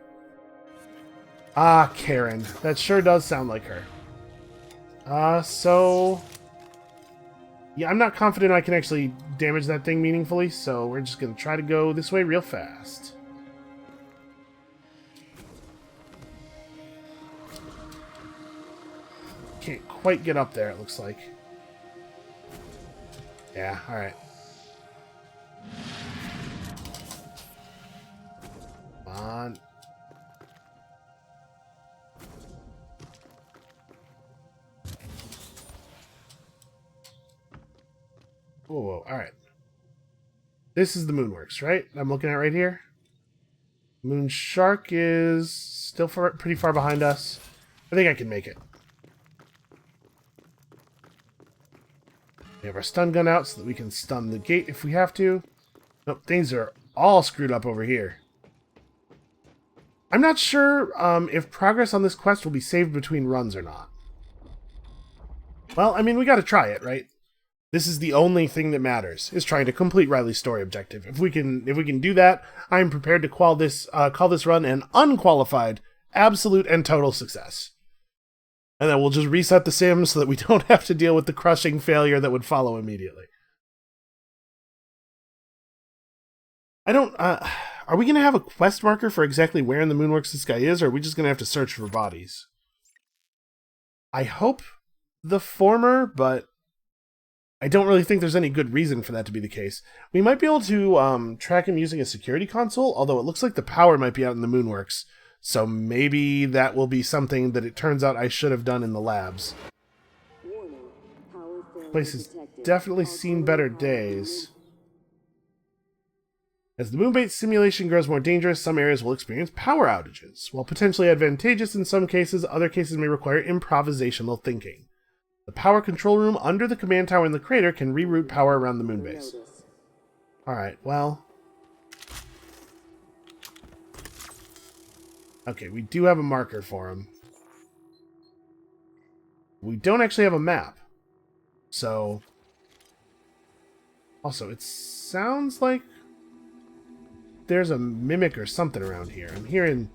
Ah, Karen. That sure does sound like her. So... yeah, I'm not confident I can actually damage that thing meaningfully, so we're just gonna try to go this way real fast. can't quite get up there, it looks like. Yeah, alright. Come on. Whoa, whoa, alright. This is the Moonworks, right? I'm looking at right here. Moon Shark is still pretty far behind us. I think I can make it. We have our stun gun out so that we can stun the gate if we have to. Nope, things are all screwed up over here. I'm not sure if progress on this quest will be saved between runs or not. Well, I mean, we gotta try it, right? This is the only thing that matters, is trying to complete Riley's story objective. If we can do that, I'm prepared to call this run an unqualified, absolute, and total success. And then we'll just reset the sim so that we don't have to deal with the crushing failure that would follow immediately. I don't, are we going to have a quest marker for exactly where in the Moonworks this guy is, or are we just going to have to search for bodies? I hope the former, but I don't really think there's any good reason for that to be the case. We might be able to track him using a security console, although it looks like the power might be out in the Moonworks. So maybe that will be something that it turns out I should have done in the labs. Warning. Power failure Place has detected. definitely seen better days. As the Moonbait simulation grows more dangerous, some areas will experience power outages. While potentially advantageous in some cases, other cases may require improvisational thinking. The power control room under the command tower in the crater can reroute power around the moonbase. Alright, well... Okay, we do have a marker for him. We don't actually have a map. So... Also, it sounds like there's a mimic or something around here. I'm hearing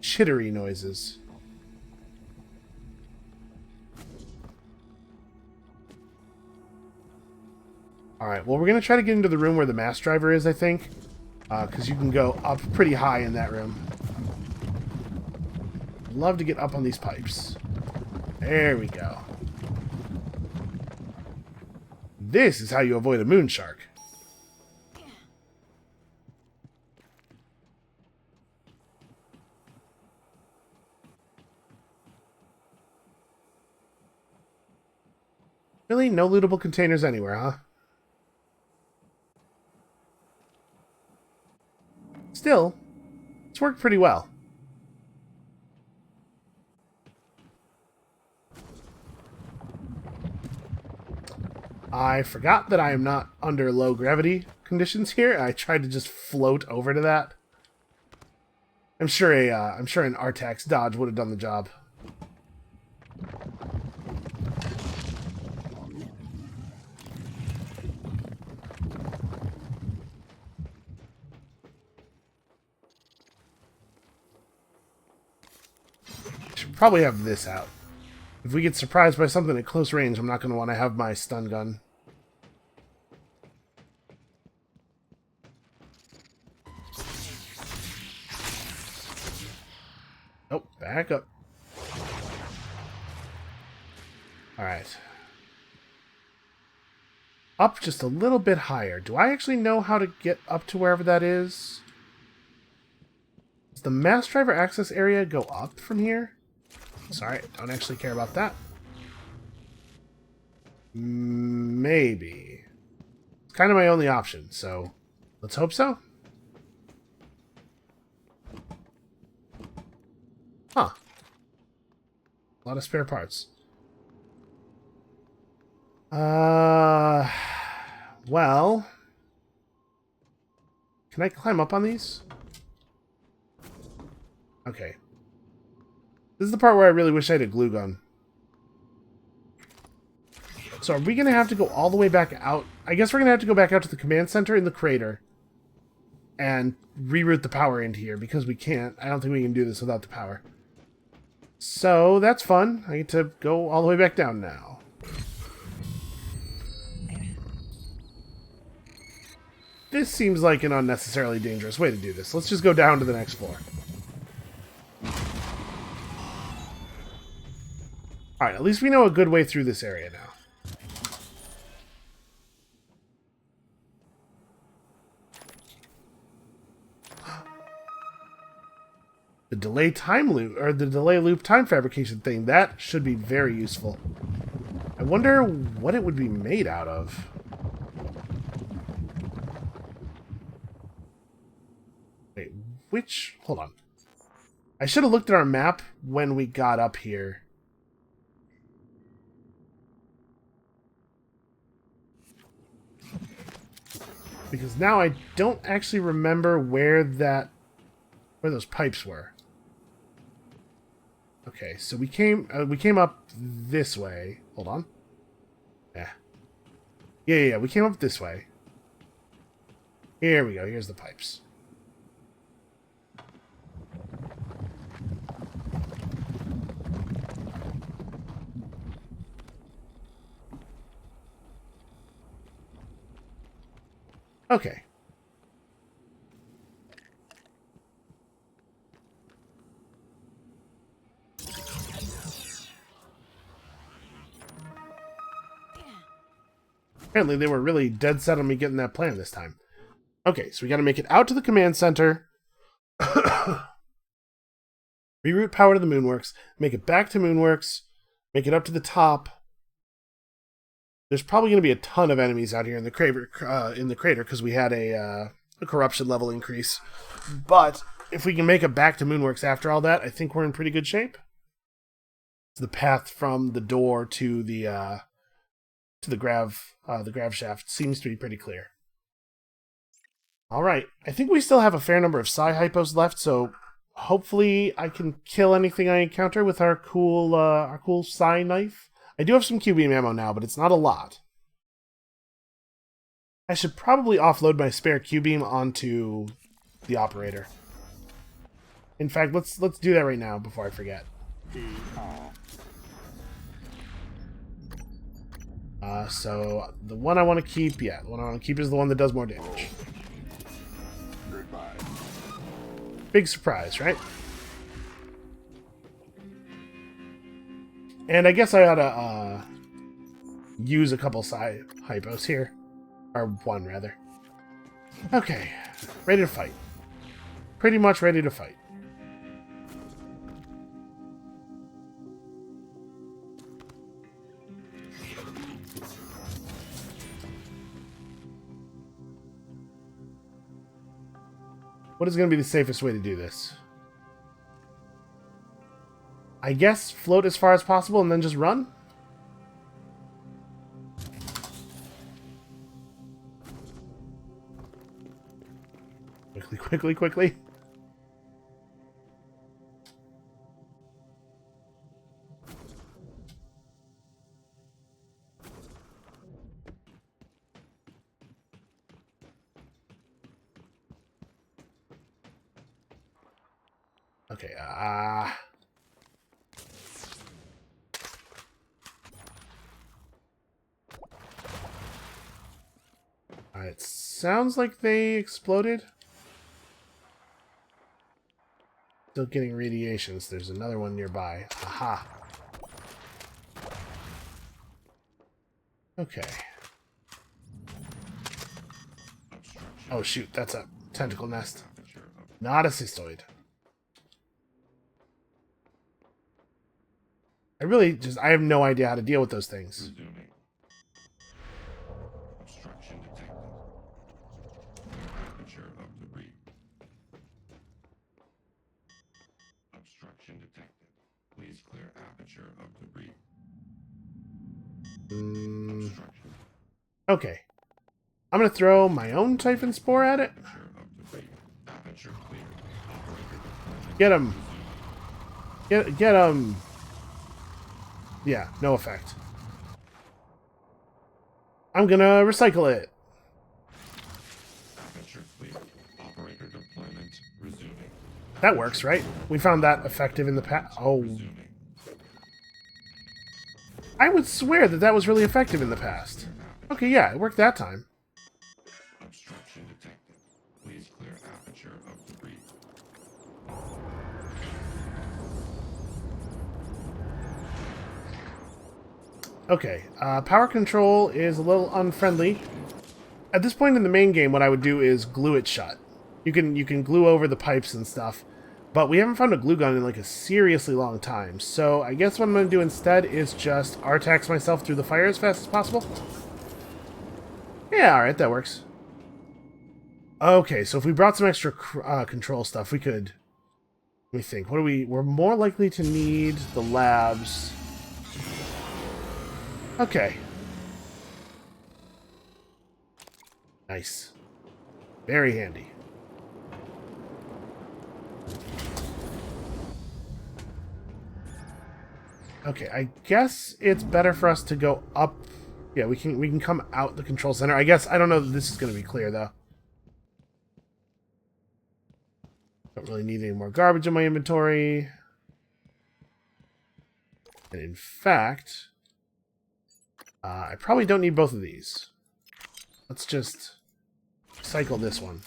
chittery noises. Alright, well, we're going to try to get into the room where the mass driver is, I think. Because you can go up pretty high in that room. Love to get up on these pipes. There we go. This is how you avoid a moon shark. Really? No lootable containers anywhere, huh? Still, it's worked pretty well. I forgot that I am not under low gravity conditions here. I tried to just float over to that. I'm sure an Artax dodge would have done the job. Should probably have this out. If we get surprised by something at close range, I'm not going to want to have my stun gun. Oh, back up. Alright. Up just a little bit higher. Do I actually know how to get up to wherever that is? Does the mass driver access area go up from here? Sorry, don't actually care about that. Maybe. It's kind of my only option, so let's hope so. Huh. A lot of spare parts. Well... Can I climb up on these? Okay. This is the part where I really wish I had a glue gun. So are we going to have to go all the way back out? I guess we're going to have to go back out to the command center in the crater and reroute the power into here because we can't. I don't think we can do this without the power. So that's fun. I get to go all the way back down now. This seems like an unnecessarily dangerous way to do this. Let's just go down to the next floor. Alright, at least we know a good way through this area now. The delay time loop, or the delay loop time fabrication thing, that should be very useful. I wonder what it would be made out of. Wait, which... Hold on. I should have looked at our map when we got up here. Because now I don't actually remember where those pipes were. Okay, so we came up this way. Hold on. Yeah, we came up this way. Here we go. Here's the pipes. Okay. Apparently they were really dead set on me getting that plan this time. Okay, so we got to make it out to the command center. Reroute power to the Moonworks. Make it back to Moonworks. Make it up to the top. There's probably going to be a ton of enemies out here in the crater because we had a corruption level increase. But if we can make it back to Moonworks after all that, I think we're in pretty good shape. The path from the door to the grav shaft seems to be pretty clear. All right, I think we still have a fair number of psi hypos left, so hopefully I can kill anything I encounter with our cool psi knife. I do have some Q-beam ammo now, but it's not a lot. I should probably offload my spare Q-beam onto the operator. In fact, let's do that right now before I forget. So the one I want to keep, the one I want to keep is the one that does more damage. Goodbye. Big surprise, right? And I guess I ought to use a couple psi hypos here. Or one, rather. Okay. Ready to fight. Pretty much ready to fight. What is going to be the safest way to do this? I guess float as far as possible and then just run? Quickly. Okay, it sounds like they exploded. Still getting radiations. There's another one nearby. Aha. Okay. Oh shoot, that's a tentacle nest. Not a cystoid. I have no idea how to deal with those things. Obstruction detected. Aperture of debris. Obstruction detected. Please clear aperture of debris. Obstruction. Okay. I'm gonna throw my own Typhon Spore at it. Aperture of debris. Aperture clear. Operator deployment. Get him. Get him. Yeah, no effect. I'm gonna recycle it. Aperture clear. Operator deployment resuming. That works, right? We found that effective in the past. Oh. Resuming. I would swear that was really effective in the past. Okay, yeah, it worked that time. Obstruction detected. Please clear aperture of debris. Okay, power control is a little unfriendly. At this point in the main game, what I would do is glue it shut. You can glue over the pipes and stuff, but we haven't found a glue gun in like a seriously long time. So I guess what I'm going to do instead is just Artax myself through the fire as fast as possible. Yeah, alright, that works. Okay, so if we brought some extra control stuff, we could... Let me think. What do we're more likely to need the labs. Okay. Nice. Very handy. Okay, I guess it's better for us to go up. Yeah, we can come out the control center. I guess I don't know that this is going to be clear though. Don't really need any more garbage in my inventory. And in fact, I probably don't need both of these. Let's just cycle this one.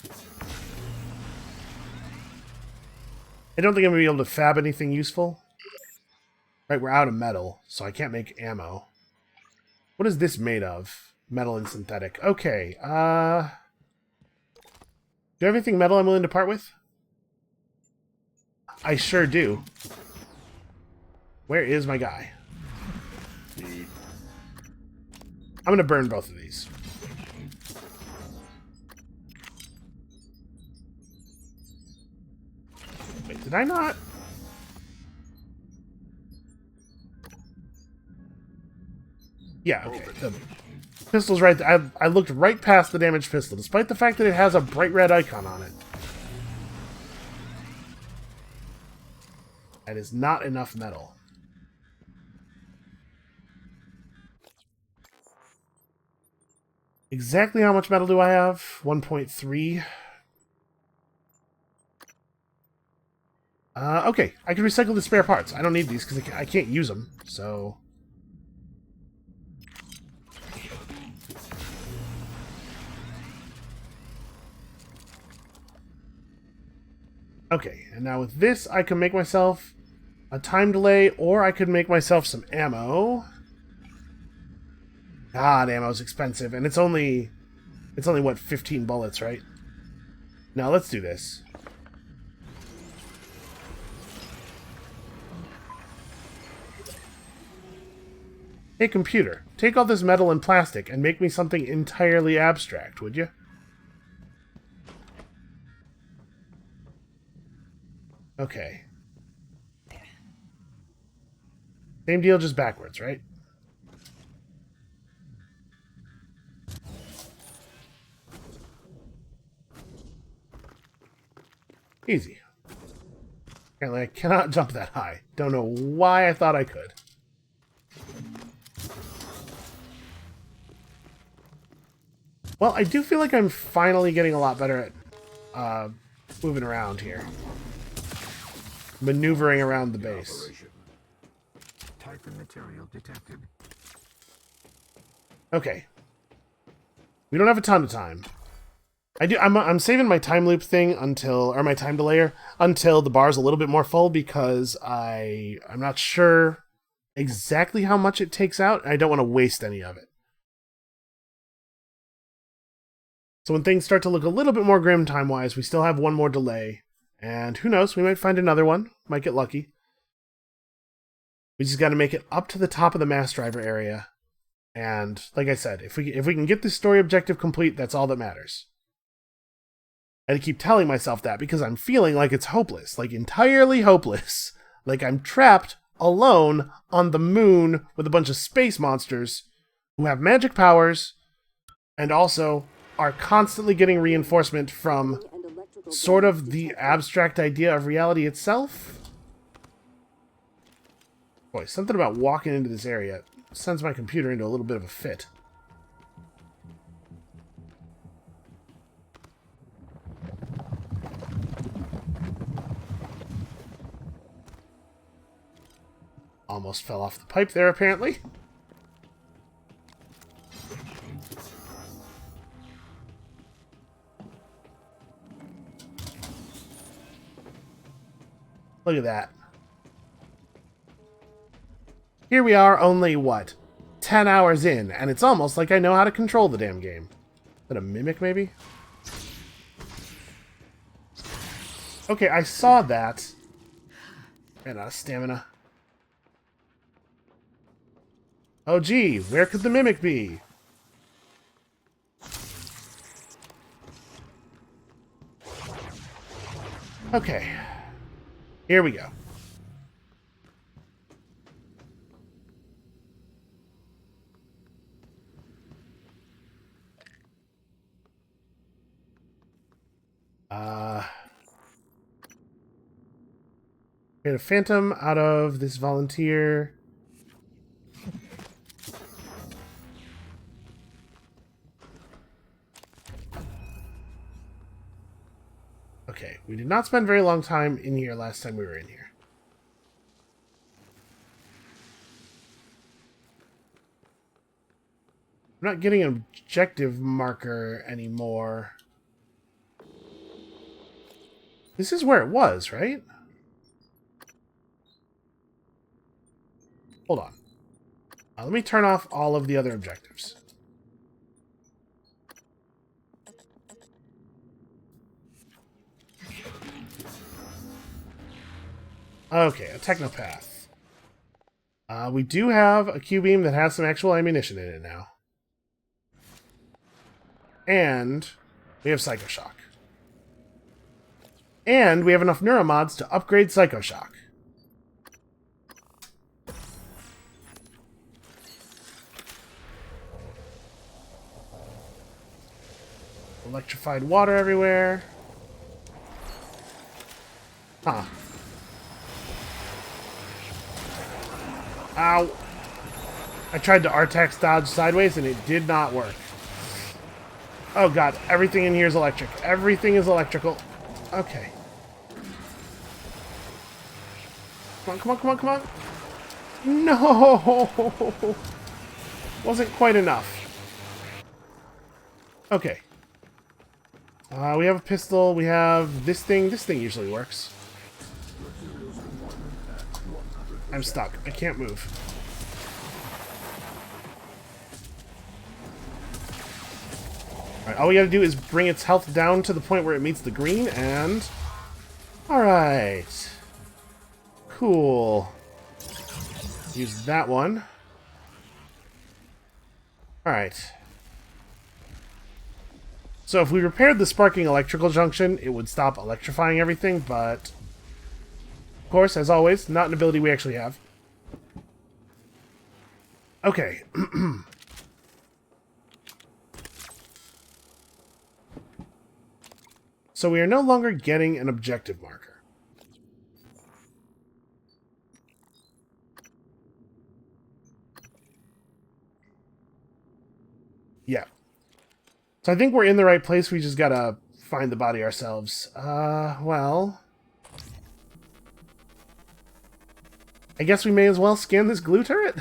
I don't think I'm going to be able to fab anything useful. Right, we're out of metal, so I can't make ammo. What is this made of? Metal and synthetic. Okay, do you have anything metal I'm willing to part with? I sure do. Where is my guy? I'm gonna burn both of these. Wait, did I not? Yeah, okay. The pistol's right there. I looked right past the damaged pistol, despite the fact that it has a bright red icon on it. That is not enough metal. Exactly how much metal do I have? 1.3. Okay, I can recycle the spare parts. I don't need these because I can't use them, so... Okay, and now with this, I can make myself a time delay, or I could make myself some ammo. God, ammo's expensive, and it's only what, 15 bullets, right? Now, let's do this. Hey, computer, take all this metal and plastic and make me something entirely abstract, would you? Okay. Same deal, just backwards, right? Easy. Apparently I cannot jump that high. Don't know why I thought I could. Well, I do feel like I'm finally getting a lot better at moving around here. Maneuvering around the base. Type of material detected. Okay. We don't have a ton of time. I'm saving my time loop thing until, or my time delayer, until the bar's a little bit more full because I'm not sure exactly how much it takes out, and I don't want to waste any of it. So when things start to look a little bit more grim time-wise, we still have one more delay. And who knows, we might find another one. Might get lucky. We just got to make it up to the top of the mass driver area. And like I said, if we can get this story objective complete, that's all that matters. And I keep telling myself that because I'm feeling like it's hopeless. Like entirely hopeless. Like I'm trapped alone on the moon with a bunch of space monsters who have magic powers and also are constantly getting reinforcement from sort of the abstract idea of reality itself. Boy, something about walking into this area sends my computer into a little bit of a fit. Almost fell off the pipe there, apparently. Look at that. Here we are, only, what, 10 hours in, and it's almost like I know how to control the damn game. Is that a mimic, maybe? Okay, I saw that. Ran out of stamina. Oh, gee, where could the mimic be? Okay. Here we go. Get a phantom out of this volunteer. Okay, we did not spend very long time in here last time we were in here. I'm not getting an objective marker anymore. This is where it was, right? Hold on. Let me turn off all of the other objectives. Okay, a technopath. We do have a Q-beam that has some actual ammunition in it now. And we have Psychoshock. And we have enough neuromods to upgrade Psychoshock. Electrified water everywhere. Huh. Ow. I tried to Artax dodge sideways and it did not work. Oh god, everything in here is electric. Everything is electrical. Okay. Come on, come on, come on, come on. No! Wasn't quite enough. Okay. We have a pistol. We have this thing. This thing usually works. I'm stuck. I can't move. Alright, all we gotta do is bring its health down to the point where it meets the green, and... Alright. Cool. Use that one. Alright. So if we repaired the sparking electrical junction, it would stop electrifying everything, but... Of course, as always, not an ability we actually have. Okay. So we are no longer getting an objective marker. Yeah. So I think we're in the right place. We just gotta find the body ourselves. Well... I guess we may as well scan this glue turret?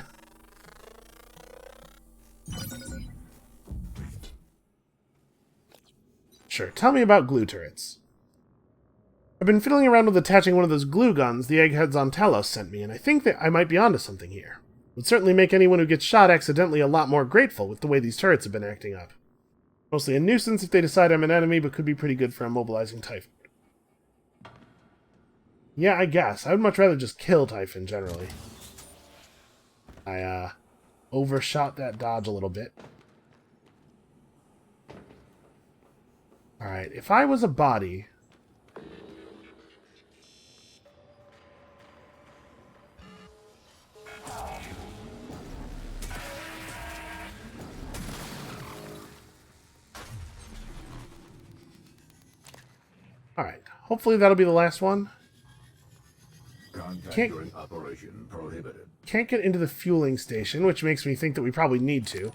Sure, tell me about glue turrets. I've been fiddling around with attaching one of those glue guns the eggheads on Talos sent me, and I think that I might be onto something here. It would certainly make anyone who gets shot accidentally a lot more grateful with the way these turrets have been acting up. Mostly a nuisance if they decide I'm an enemy, but could be pretty good for immobilizing Typhon. Yeah, I guess. I would much rather just kill Typhon, generally. I, overshot that dodge a little bit. Alright, if I was a body... Alright, hopefully that'll be the last one. Contact during operation prohibited. Can't get into the fueling station, which makes me think that we probably need to.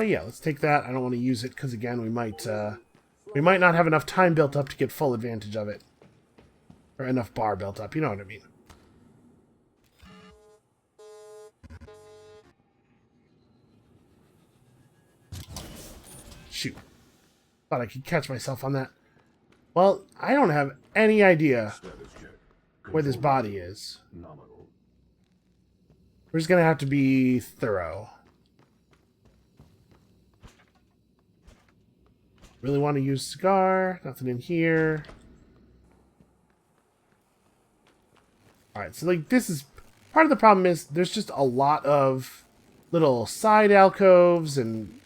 Yeah, let's take that. I don't want to use it because, again, we might not have enough time built up to get full advantage of it. Or enough bar built up, you know what I mean. Shoot. Thought I could catch myself on that. Well, I don't have any idea Status check. where this Control body is. nominal. We're just gonna have to be thorough. Really want to use cigar. Nothing in here. Alright, so like this is... Part of the problem is there's just a lot of little side alcoves and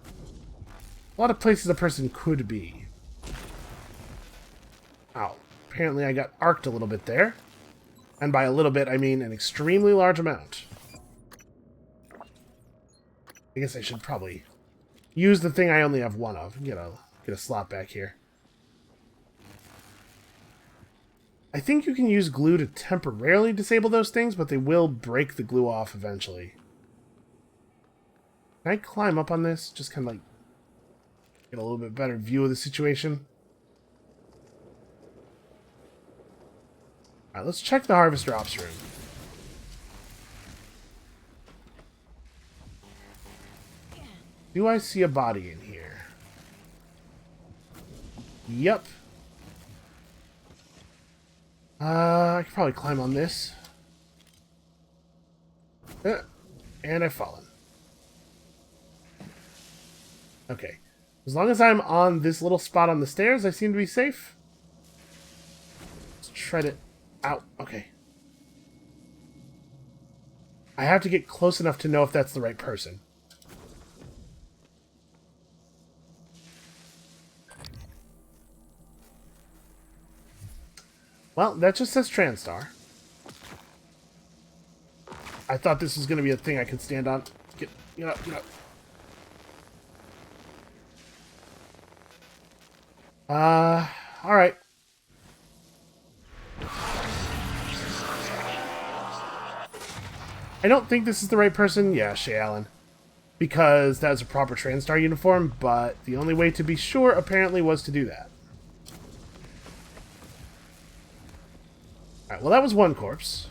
a lot of places a person could be. Ow. Apparently I got arced a little bit there. And by a little bit, I mean an extremely large amount. I guess I should probably use the thing I only have one of. Get a slot back here. I think you can use glue to temporarily disable those things, but they will break the glue off eventually. Can I climb up on this? Just kind of like get a little bit better view of the situation. Alright, let's check the Harvester Ops room. Do I see a body in here? Yep. I could probably climb on this. And I've fallen. Okay. As long as I'm on this little spot on the stairs, I seem to be safe. Let's tread it out. Okay. I have to get close enough to know if that's the right person. Well, that just says Transtar. I thought this was going to be a thing I could stand on. Get up, get up. Alright. I don't think this is the right person. Yeah, Shay Allen. Because that was a proper Transtar uniform, but the only way to be sure apparently was to do that. Alright, well that was one corpse.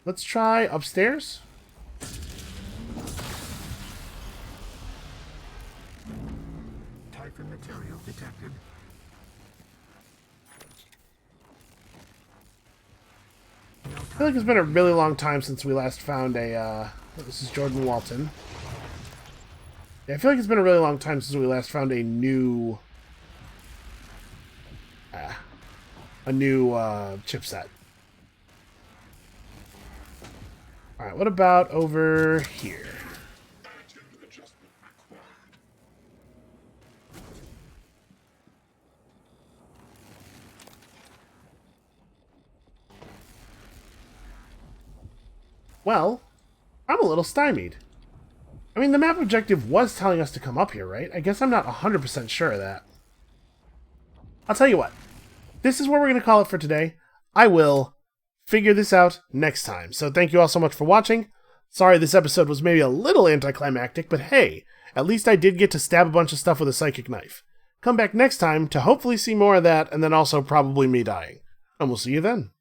Let's try upstairs. Typhon material detected. I feel like it's been a really long time since we last found a, this is Jordan Walton. Yeah, I feel like it's been a really long time since we last found a new chipset. Alright, what about over here? Well, I'm a little stymied. I mean, the map objective was telling us to come up here, right? I guess I'm not 100% sure of that. I'll tell you what. This is where we're going to call it for today. I will figure this out next time. So thank you all so much for watching. Sorry this episode was maybe a little anticlimactic, but hey, at least I did get to stab a bunch of stuff with a psychic knife. Come back next time to hopefully see more of that, and then also probably me dying. And we'll see you then.